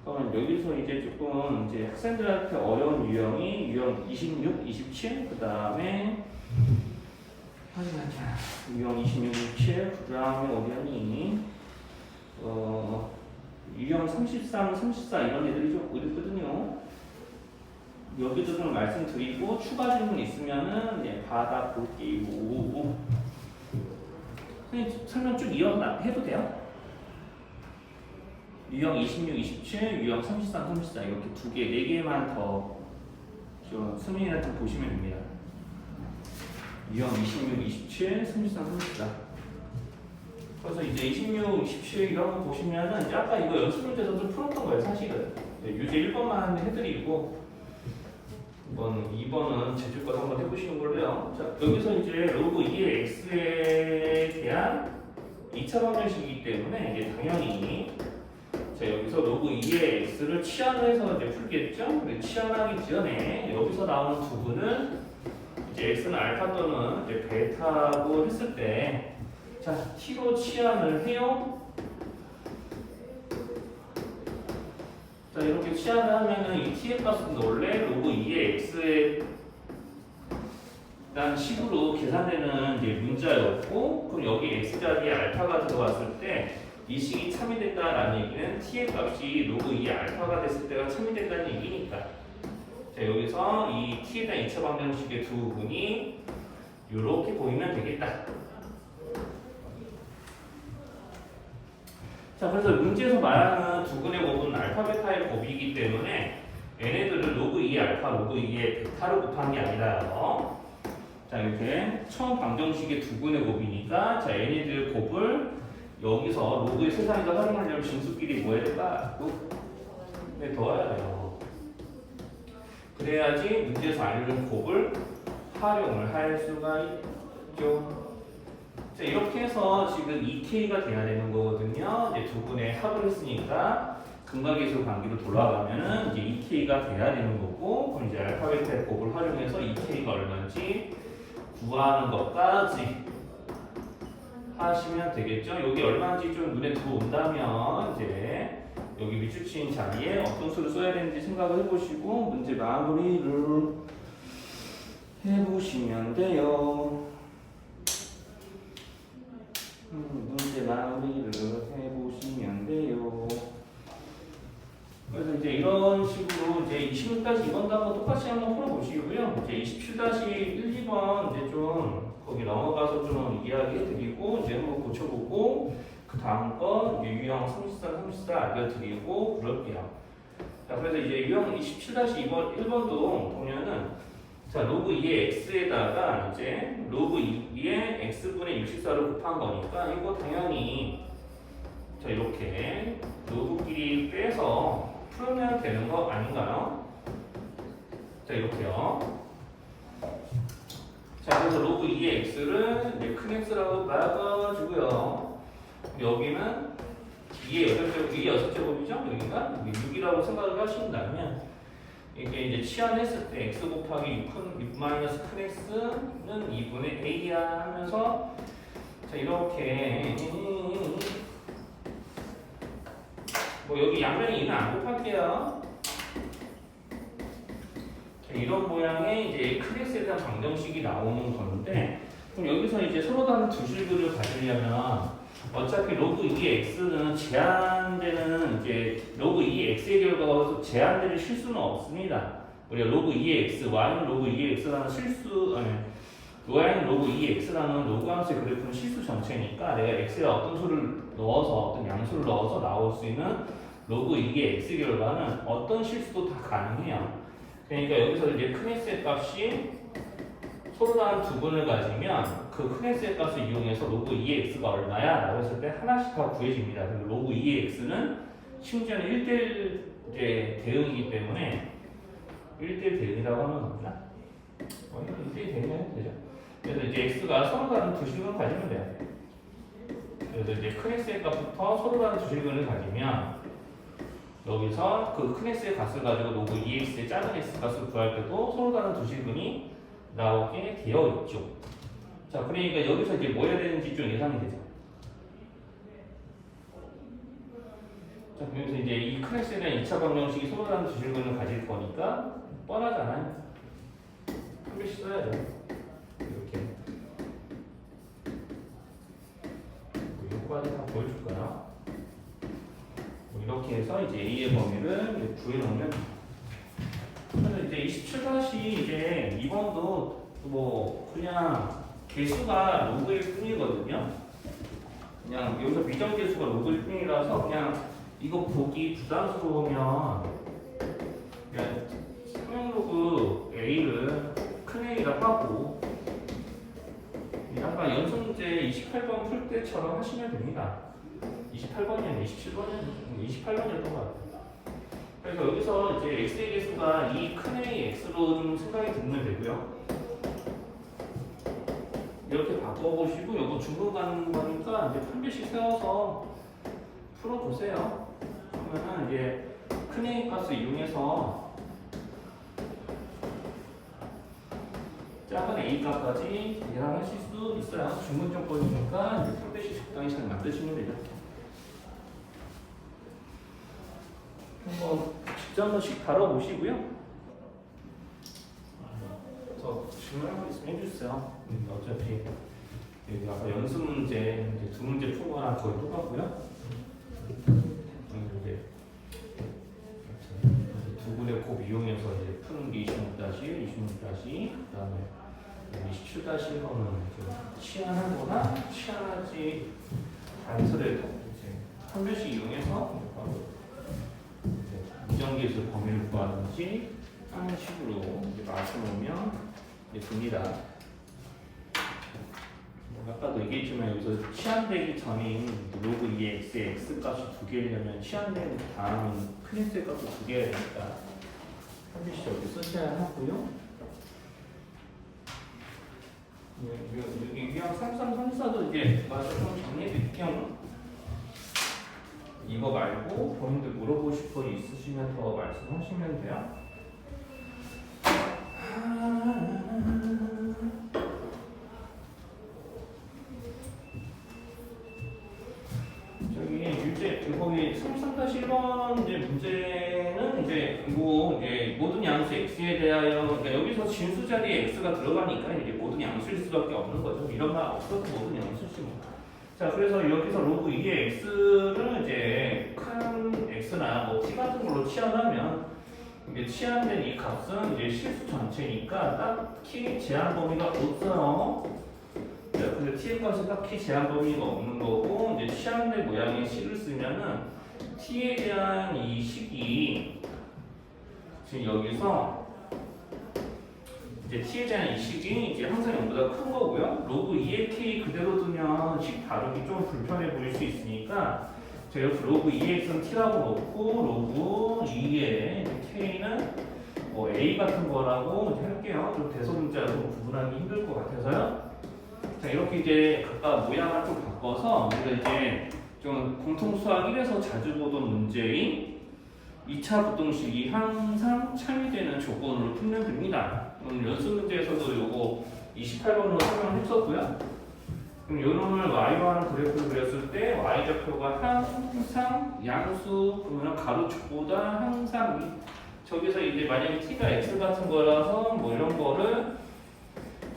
그러면 여기서 이제 조금 이제 학생들한테 어려운 유형이 유형 26, 27, 그 다음에 유형 26, 27, 그 다음에 어려니 유형 33, 34 이런 애들이 좀 어렵거든요. 여기도 좀 말씀드리고 추가 질문 있으면은 네, 받아볼게요. 선생님 설명 쭉 이어해도 돼요? 유형 26, 27, 유형 33, 34 이렇게 2개, 4개만 더 수민이한테 보시면 됩니다. 유형 26, 27, 33, 34 그래서 이제 26, 27 이런 거 보시면은 이제 아까 이거 연습 문제에서도 풀었던 거예요 사실은. 유제 1번만 해드리고 2번은 제출껏 한번 해보시는 걸로요. 자 여기서 이제 로그 2의 x에 대한 2차 방정식이기 때문에 이제 당연히 자 여기서 로그 2의 x를 치환을 해서 이제 풀겠죠. 근데 치환하기 전에 여기서 나오는 부분은 이제 x는 알파 또는 이제 베타고 했을 때 자 t로 치환을 해요. 자 이렇게 치환을 하면은 이 t의 값은 원래 로그 2의 x에 대한 식으로 계산되는 이제 문자였고, 그럼 여기 x 자리에 알파가 들어갔을 때 이 식이 참이 된다라는 얘기는 t의 값이 로그 2의 알파가 됐을 때가 참이 된다는 얘기니까. 자 여기서 이 t에 대한 2차 방정식의 두 부분이 이렇게 보이면 되겠다. 자 그래서 문제에서 말하는 두근의 곱은 알파 베타의 곱이기 때문에 얘네들을 로그 2의 알파, 로그 2의 베타로 곱한 게 아니라요. 자 이렇게 처음 방정식의 두근의 곱이니까 자 얘네들의 곱을 여기서 로그의 세상에서 활용하려면 진수끼리 뭐 해야 될까? 네, 더해야 돼요. 그래야지 문제에서 알려준 곱을 활용을 할 수가 있죠. 자, 이렇게 해서 지금 2K가 돼야 되는 거거든요. 이제 두 분의 합을 했으니까 근각계수 관계로 돌아가면은 이제 2K가 돼야 되는 거고, 그럼 이제 알파벳 곱을 활용해서 2K가 얼마인지 구하는 것까지 하시면 되겠죠. 여기 얼마인지 좀 눈에 들어온다면 이제 여기 밑줄친 자리에 어떤 수를 써야 되는지 생각을 해보시고 문제 마무리를 해보시면 돼요. 문제 마무리를 해보시면 돼요. 그래서 이제 이런 식으로 이제 26-2번도 한번 똑같이 한번 풀어보시고요. 이제 27-1, 2번 이제 좀 거기 넘어가서 좀 이야기해드리고 이제 한번 고쳐보고 그 다음 건 이제 유형 33, 34 알려드리고 그럴게요. 자, 그래서 이제 유형 27-2번 1번도 보면은 자 로그 2의 x에다가 이제 로그 2의 x분의 64를 곱한 거니까 이거 당연히 자 이렇게 로그끼리 빼서 풀면 되는 거 아닌가요? 자 이렇게요. 자 그래서 로그 2의 x를 이제 큰 x라고 막아주고요. 여기는 2의 6제곱이죠? 여기가 6이라고 생각을 하신다면 이게 이제 치환했을 때 x 곱하기 6 마이너스 큰 x는 2분의 a야 하면서 자 이렇게 뭐 여기 양변에 2는 안 곱할게요. 자, 이런 모양의 이제 큰 x에 대한 방정식이 나오는 건데 그럼 여기서 이제 서로 다른 두 실근을 가지려면 어차피 로그 2의 x는 제한되는 이제 로그 2의 x의 결과가 제한되는 실수는 없습니다. 우리가 로그 2의 x, y는 로그 2의 x라는 실수 y는 로그 2의 x라는 로그 함수의 그래프는 실수 전체니까 내가 x에 어떤 수를 넣어서 어떤 양수를 넣어서 나올 수 있는 로그 2의 x 결과는 어떤 실수도 다 가능해요. 그러니까 여기서 이제 큰 x의 값이 서로 다른 두 분을 가지면 그 큰 x의 값을 이용해서 로그 2의 x가 얼마야? 라고 했을 때 하나씩 다 구해집니다. 그리고 로그 2의 x는 심지어는 1대1 대응이기 때문에 1대1 대응이라고 하는 겁니다. 1대1 대응이면 되죠. 그래서 이제 x가 서로 다른 두 실근을 가지면 돼요. 그래서 이제 큰 x의 값부터 서로 다른 두 실근을 가지면 여기서 그 큰 x의 값을 가지고 로그 2x의 작은 x 값을 구할 때도 서로 다른 두 실근이 나오게 되어 있죠. 자, 그러니까 여기서 이제 뭐 해야 되는지 좀 예상이 되죠. 자, 그래서 이제 이 큰 x에 대한 2차 방정식이 서로 다른 두 실근을 가질 거니까 뻔하잖아요. 한 개씩 써야죠. 이렇게. 효과를 다 보여줄까요? 이렇게 해서 이제 A의 범위를 구해놓으면 그래서 이제 27다시 이제 2번도 뭐 그냥 개수가 로그일 뿐이거든요. 그냥 여기서 미정개수가 로그일 뿐이라서 그냥 이거 보기 부담스러우면 그냥 삼형로그 A를 큰 A라 하고 약간 연습문제 28번 풀 때처럼 하시면 됩니다. 28번이었네, 27번이었네, 28번이었던 것 같아요. 그래서 여기서 이제 x의 개수가 이 큰 A x로 좀 생각이 들면 되고요. 이렇게 바꿔보시고 이거 중분 가는 거니까 이제 판별식 세워서 풀어보세요. 그러면은 이제 큰 A 값을 이용해서 작은 A 값까지 계산하실 수 있어요. 중분 조건이니까 이제 판별식 적당히 잘 만드시면 되죠. 한번 직접 한 번씩 다뤄보시고요. 저 질문 한 있으면 해주세요. 어차피 여기 아까 연습 문제 이제 두 문제 푼 거랑 거의 똑같고요. 이제 두 분의 곱 이용해서 이제 푸는 게 26-1, 26-, 그다음에 27-1번은 치환하거나 치환하지 않더라도 이제 한 별씩 이용해서 미정계수 범위를 구하든지 하는 식으로 이제 맞춰놓으면 됩니다. 아까도 얘기했지만 여기서 치환되기 전인 로그 2의 x의 x 값이 두 개려면 치환된 다음은 큰 x의 값을 두 개야 되니까 한 개씩 여기 쓰셔야 하고요. 여기 유형 3334도 이제 맞아 좀 정리해 드릴게요. 이거 말고 본인들 물어보실 거 있으시면 더 말씀하시면 돼요. 저기 유제 거기 33-1번 이제 문제는 이제 이거 이제 모든 양수 x에 대하여 그러니까 여기서 진수 자리에 x가 들어가니까 이제 모든 양수일 수밖에 없는 거죠. 이런 말 없어도 모든 양수지 뭐. 자 그래서 여기서 로그 2의 x를 이제 큰 x나 뭐 t 같은 걸로 치환하면 이게 치환된 이 값은 이제 실수 전체니까 딱히 제한 범위가 없어요. 자, 근데 t의 값은 딱히 제한 범위가 없는 거고 이제 치환된 모양의 식을 쓰면은 t에 대한 이 식이 지금 여기서 이제 t에 대한 이 식이 이제 항상 0보다 큰 거고요. 로그 2의 k 그대로 두면 식 다루기 좀 불편해 보일 수 있으니까 제가 여기서 로그 2의 x는 t라고 놓고 로그 2의 k는 뭐 a 같은 거라고 이제 할게요. 좀 대소문자로 구분하기 힘들 것 같아서요. 자 이렇게 이제 각각 모양을 좀 바꿔서 우리가 이제 좀 공통 수학 1에서 자주 보던 문제인 2차 부등식이 항상 참여되는 조건으로 풀면 됩니다. 연습 문제에서도 요거 28번으로 설명했었고요. 그럼 요 놈을 y로 하는 그래프를 그렸을 때 y좌표가 항상 양수 그러면 가로축보다 항상 저기서 이제 만약에 t가 x 같은 거라서 뭐 이런 거를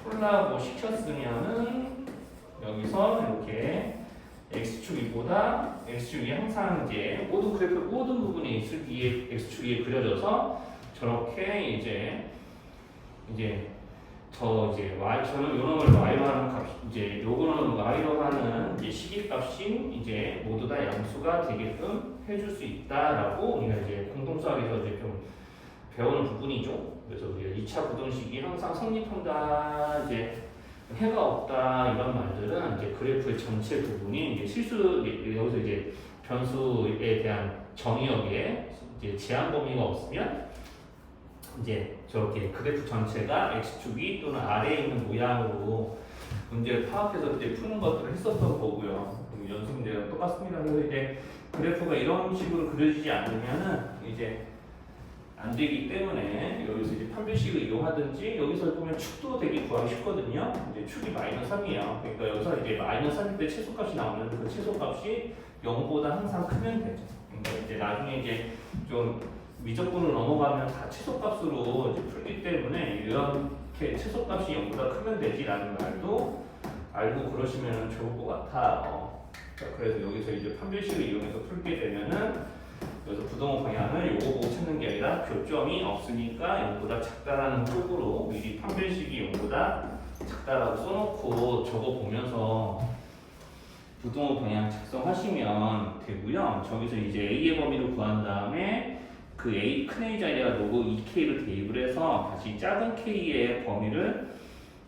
풀라고 시켰으면은 여기서 이렇게 x축이보다 x축이 항상 이제 모든 그래프 모든 부분이 x축이 그려져서 저렇게 이제 저 이제 y처럼 요놈을 y로 하는 값 이제 요거는 y로 하는 이제 시기값이 이제 모두 다 양수가 되게끔 해줄 수 있다라고 우리가 이제 공동수학에서 이제 좀 배우는 부분이죠. 그래서 우리가 2차 부등식이 항상 성립한다, 이제 해가 없다 이런 말들은 이제 그래프의 전체 부분이 이제 실수 여기서 이제 변수에 대한 정의역에 이제 제한 범위가 없으면 이제 저렇게 그래프 전체가 x축이 또는 아래에 있는 모양으로 문제를 파악해서 이제 푸는 것들을 했었던 거고요. 연습 문제가 똑같습니다. 그래서 이제 그래프가 이런 식으로 그려지지 않으면은 이제 안 되기 때문에 여기서 이제 판별식을 이용하든지 여기서 보면 축도 되게 구하기 쉽거든요. 이제 축이 -3이에요. 그러니까 여기서 이제 -3일 때 최소값이 나오는 그 최소값이 0보다 항상 크면 되죠. 그러니까 이제 나중에 이제 좀 미적분을 넘어가면 다 최소값으로 이제 풀기 때문에 이렇게 최소값이 0보다 크면 되지라는 말도 알고 그러시면 좋을 것 같아요. 자, 그래서 여기서 이제 판별식을 이용해서 풀게 되면은 그래서 부동호 방향을 요거 보고 찾는 게 아니라 교점이 없으니까 0보다 작다라는 쪽으로 미리 판별식이 0보다 작다라고 써놓고 적어 보면서 부동호 방향 작성하시면 되고요. 저기서 이제 A의 범위를 구한 다음에 그 A 큰 A 자리가 로그 2K를 대입을 해서 다시 작은 K의 범위를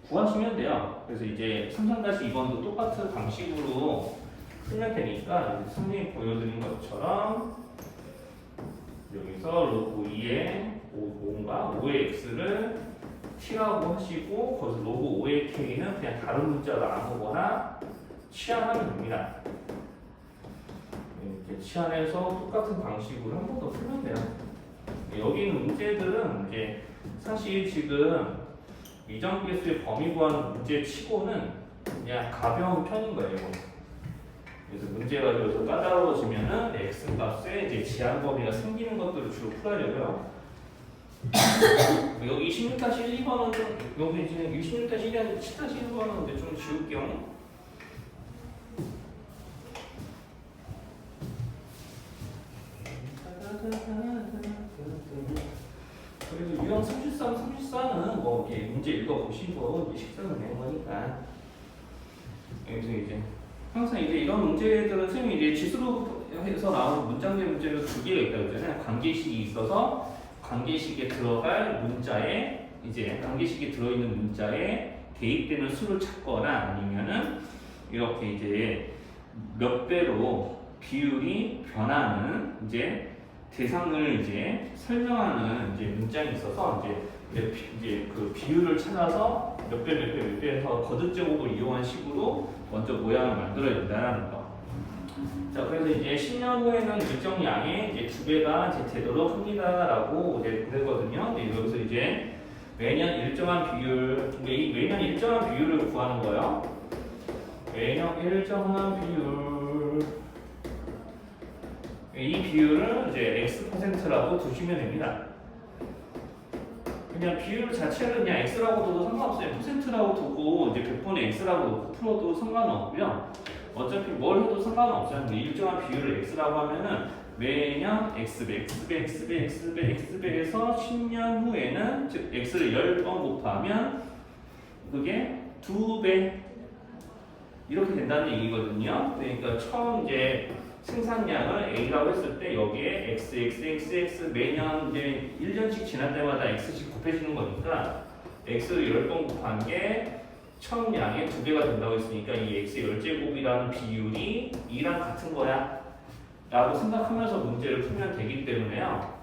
구하시면 돼요. 그래서 이제 33-2번도 똑같은 방식으로 풀면 되니까 선생님이 보여드린 것처럼 여기서 로그 2의 5의 x를 t라고 하시고 거기서 로그 5의 k는 그냥 다른 문자로 아무거나 치환하면 됩니다. 이렇게 치환해서 똑같은 방식으로 한 번 더 풀면 돼요. 여기 있는 문제들은 이제 사실 지금 미정계수의 범위 구하는 문제 치고는 그냥 가벼운 편인 거예요. 그래서 문제가 여기서 까다로워지면은 x 값에 이제 제한 범위가 생기는 것들을 주로 풀어야되고요. 여기 26-1번은 좀 여기 지금 26-1이 7-1번은 이제 좀 지울게요. 그래도 유형 34는 뭐 이렇게 문제 읽어보시고 이제 식상을 내는 거니까 여기서 이제 항상 이제 이런 문제들은 선생님이 이제 지수로 해서 나오는 문장의 문제가 2개가 있다고 했잖아요. 관계식이 있어서 관계식에 들어갈 문자에 이제 관계식에 들어있는 문자에 대입되는 수를 찾거나 아니면은 이렇게 이제 몇 배로 비율이 변하는 이제 대상을 이제 설명하는 이제 문장이 있어서 이제 그 비율을 찾아서 몇 배 몇 배 몇 배 해서 거듭제곱을 이용한 식으로 먼저 모양을 만들어야 된다는 거. 자, 그래서 이제 10년 후에는 일정 양의 이제 2배가 이제 되도록 합니다라고 이제 그랬거든요. 근데 여기서 이제 매년 일정한 비율, 이 매년 일정한 비율을 구하는 거예요. 매년 일정한 비율. 이 비율을 이제 X%라고 두시면 됩니다. 그냥 비율 자체를 그냥 X라고 둬도 상관없어요. %라고 두고 이제 100분의 X라고 놓고 풀어도 상관은 없고요. 어차피 뭘 해도 상관은 없어요. 일정한 비율을 X라고 하면은 매년 X배, X배, X배, X배, X배에서 10년 후에는 즉 X를 10번 곱하면 그게 2배 이렇게 된다는 얘기거든요. 그러니까 처음 이제 생산량을 A라고 했을 때 여기에 X, X, X, X 매년 이제 1년씩 지날 때마다 X씩 곱해지는 거니까 X를 10번 곱한 게 처음 양의 2배가 된다고 했으니까 이 X의 10제곱이라는 비율이 2랑 같은 거야 라고 생각하면서 문제를 풀면 되기 때문에요.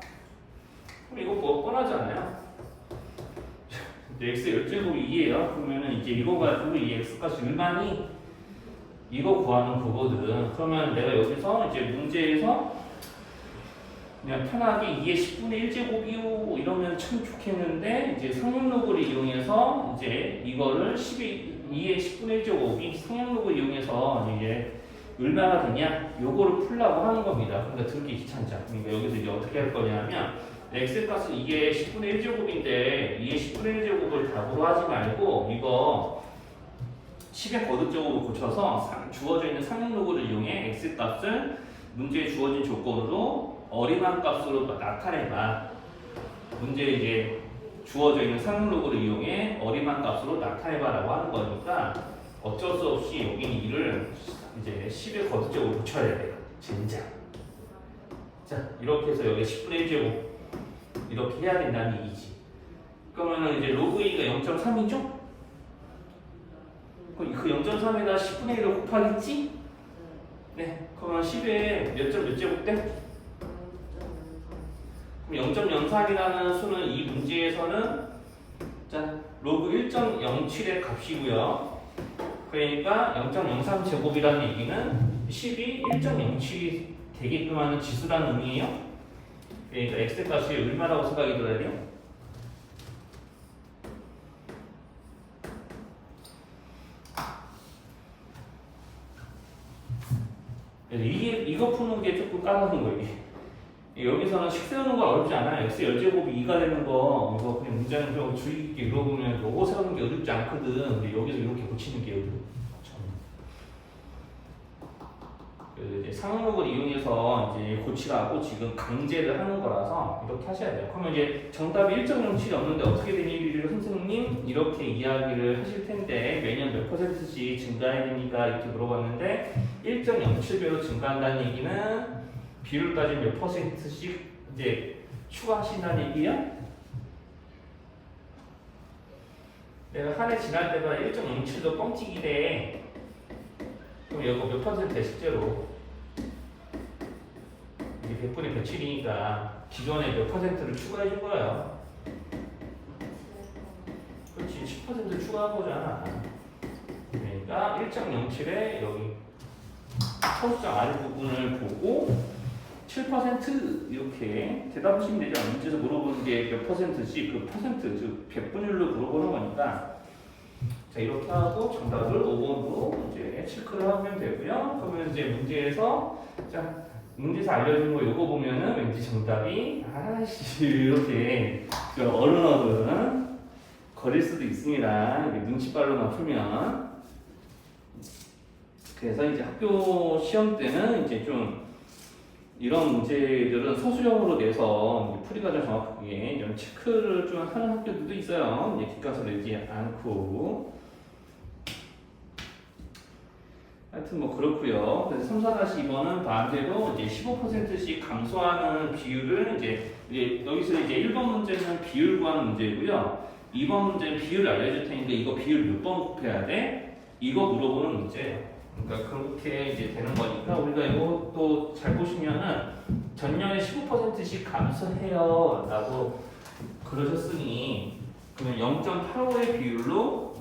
그럼 이거 뭐 뻔하잖아요. X의 10제곱이 2예요. 그러면은 이제 이거 가지고 이 X값이 얼마니? 이거 구하는 거거든. 그러면 내가 여기서 이제 문제에서 그냥 편하게 2의 10분의 1제곱이요 이러면 참 좋겠는데 이제 상용로그를 이용해서 이제 이거를 2의 10분의 1제곱이 상용로그를 이용해서 이제 얼마나 되냐 요거를 풀라고 하는 겁니다. 그러니까 들기 귀찮죠. 그러니까 여기서 이제 어떻게 할 거냐면 X값은 2의 10분의 1제곱인데 2의 10분의 1제곱을 답으로 하지 말고 이거 10의 거듭제곱을 고쳐서 주어져 있는 상용로그를 이용해 X값을 문제에 주어진 조건으로 어림한 값으로 나타내봐. 문제에 이제 주어져 있는 상용로그를 이용해 어림한 값으로 나타내봐라고 하는 거니까 어쩔 수 없이 여기는 2를 이제 10의 거듭제곱을 고쳐야 돼요. 진짜. 자, 이렇게 해서 여기 10분의 1제곱 이렇게 해야 된다는 얘기지. 그러면은 이제 로그 2가 0.3이죠? 그 0.3에다 10분의 1을 곱하겠지? 네. 그러면 10에 몇 점 몇 제곱 돼? 그럼 0.03이라는 수는 이 문제에서는 자, 로그 1.07의 값이고요. 그러니까 0.03 제곱이라는 얘기는 10이 1.07이 되게끔 하는 지수라는 의미예요. 그러니까 x 값이 얼마라고 생각이 들어야 돼요? 이거 푸는 게 조금 까다로운 거예요. 여기서는 식 세우는 거 어렵지 않아요. x 열제곱이 2가 되는 거 이거 그냥 문제는 좀 주의 깊게 읽어보면 요거 세우는 게 어렵지 않거든. 근데 여기서 이렇게 고치는 게 어려워. 이제 상용록을 이용해서 이제 고치라고 지금 강제를 하는 거라서 이렇게 하셔야 돼요. 그러면 이제 정답이 1.07이 없는데 어떻게 된 일이를 선생님 이렇게 이야기를 하실 텐데 매년 몇 %씩 증가해야 됩니까? 이렇게 물어봤는데 1.07배로 증가한다는 얘기는 비율 따지면 몇 %씩 이제 추가하신다는 얘기야? 내가 한 해 지날 때마다 1.07도 뻥튀기 돼. 그럼 이거 몇 %야 실제로? 이게 100분의 107이니까 기존에 몇 %를 추가해 준 거예요. 그렇지, 10% 추가한 거잖아. 그러니까 1.07에 여기 초수장 아랫부분을 보고 7% 이렇게 대답하시면 되죠. 문제에서 물어보는 게 몇 %씩 그 퍼센트, 즉 백분율로 물어보는 거니까 자, 이렇게 하고 정답을 5번으로 이제 체크를 하면 되고요. 그러면 이제 문제에서 자, 문제에서 알려준 거 이거 보면은 왠지 정답이 아씨 이렇게 어른어른 거릴 수도 있습니다. 눈치빨로만 풀면. 그래서 이제 학교 시험 때는 이제 좀 이런 문제들은 서술형으로 내서 풀이가 좀 정확하게 이런 체크를 좀 하는 학교들도 있어요. 이제 객관서 내지 않고. 하여튼 뭐 그렇고요. 그래서 3, 4-2번은 반대로 이제 15%씩 감소하는 비율을 이제 여기서 이제 1번 문제는 비율 구하는 문제고요. 2번 문제는 비율을 알려줄 테니까 이거 비율 몇 번 곱해야 돼? 이거 물어보는 문제예요. 그러니까 그렇게 이제 되는 거니까 우리가 이것도 잘 보시면은 전년에 15%씩 감소해요 라고 그러셨으니 그러면 0.85의 비율로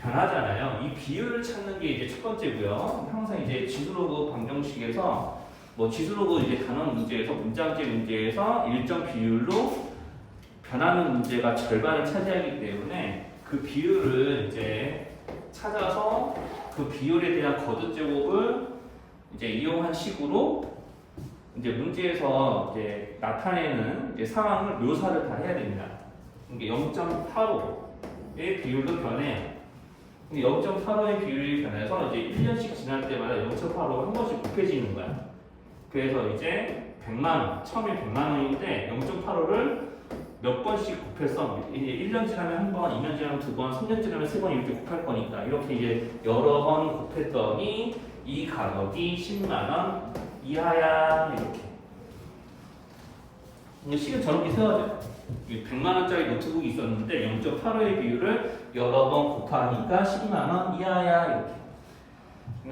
변하잖아요. 이 비율을 찾는 게 이제 첫 번째고요. 항상 이제 지수로그 방정식에서 뭐 지수로그 이제 단원 문제에서 문장제 문제에서 일정 비율로 변하는 문제가 절반을 차지하기 때문에 그 비율을 이제 찾아서 그 비율에 대한 거듭 제곱을 이제 이용한 식으로 이제 문제에서 이제 나타내는 이제 상황을 묘사를 다 해야 됩니다. 이게 0.85의 비율로 변해요. 0.85의 비율이 변해서 이제 1년씩 지날 때마다 0.85가 한 번씩 곱해지는 거야. 그래서 이제 100만 원, 처음에 100만 원인데 0.85를 몇 번씩 곱해서 이제 1년 지나면 한 번, 2년 지나면 두 번, 3년 지나면 세 번 이렇게 곱할 거니까 이렇게 이제 여러 번 곱했더니 이 가격이 10만 원 이하야 이렇게. 식은 저렇게 세워져요. 100만 원짜리 노트북이 있었는데 0.85의 비율을 여러 번 곱하니까 10만 원 이하야 이렇게.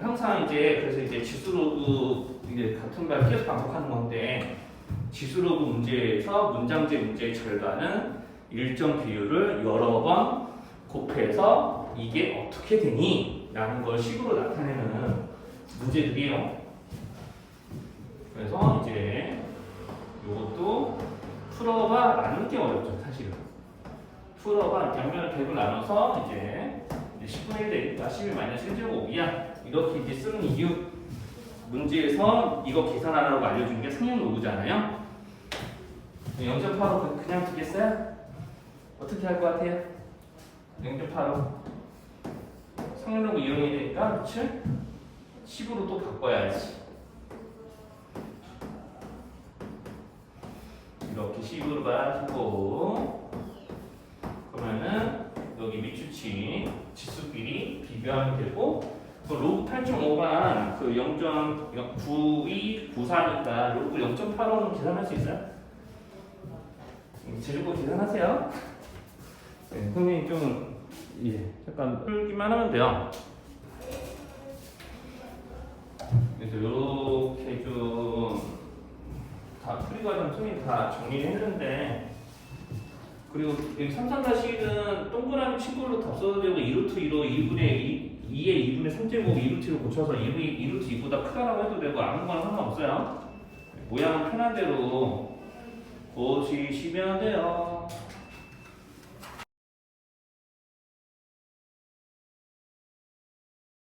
항상 이제 그래서 이제 지수로그 이게 같은 말 계속 반복하는 건데 지수로그 문제에서 문장제 문제의 절반은 일정 비율을 여러 번 곱해서 이게 어떻게 되니? 라는 걸 식으로 나타내는 문제들이에요. 그래서 이제 이것도 풀어봐 라는 게 어렵죠 사실은. 풀어봐 양면을 100을 나눠서 이제 10분의 1 되니까 11 마이너스 1제곱이야 이렇게 이제 쓰는 이유. 문제에서 이거 계산하라고 알려준 게 상형 로그잖아요. 0.85 그냥 두겠어요? 어떻게 할 것 같아요? 0.85 상형 로그 이용해야 되니까 그치? 10으로 또 바꿔야지. 이렇게 10으로 가지고 그러면은 여기 밑줄치 지수끼리 비교하면 되고 그 로그 8.5가 그 0.9294니까 로그 0.85는 계산할 수 있어요? 제주고 계산하세요. 네, 선생님 좀 약간 풀기만 하면 돼요. 그래서 이렇게 좀 다 풀이 과정 선생님 다 정리를 했는데 그리고 여기 3,4-1은 동그라미 친구로 다 써도 되고 2루트 2로 2분의 2의 2분의 3제곱 2루트로 고쳐서 2루트 2보다 크다라고 해도 되고 아무거나 상관없어요. 모양은 편한 대로 보시시면 돼요.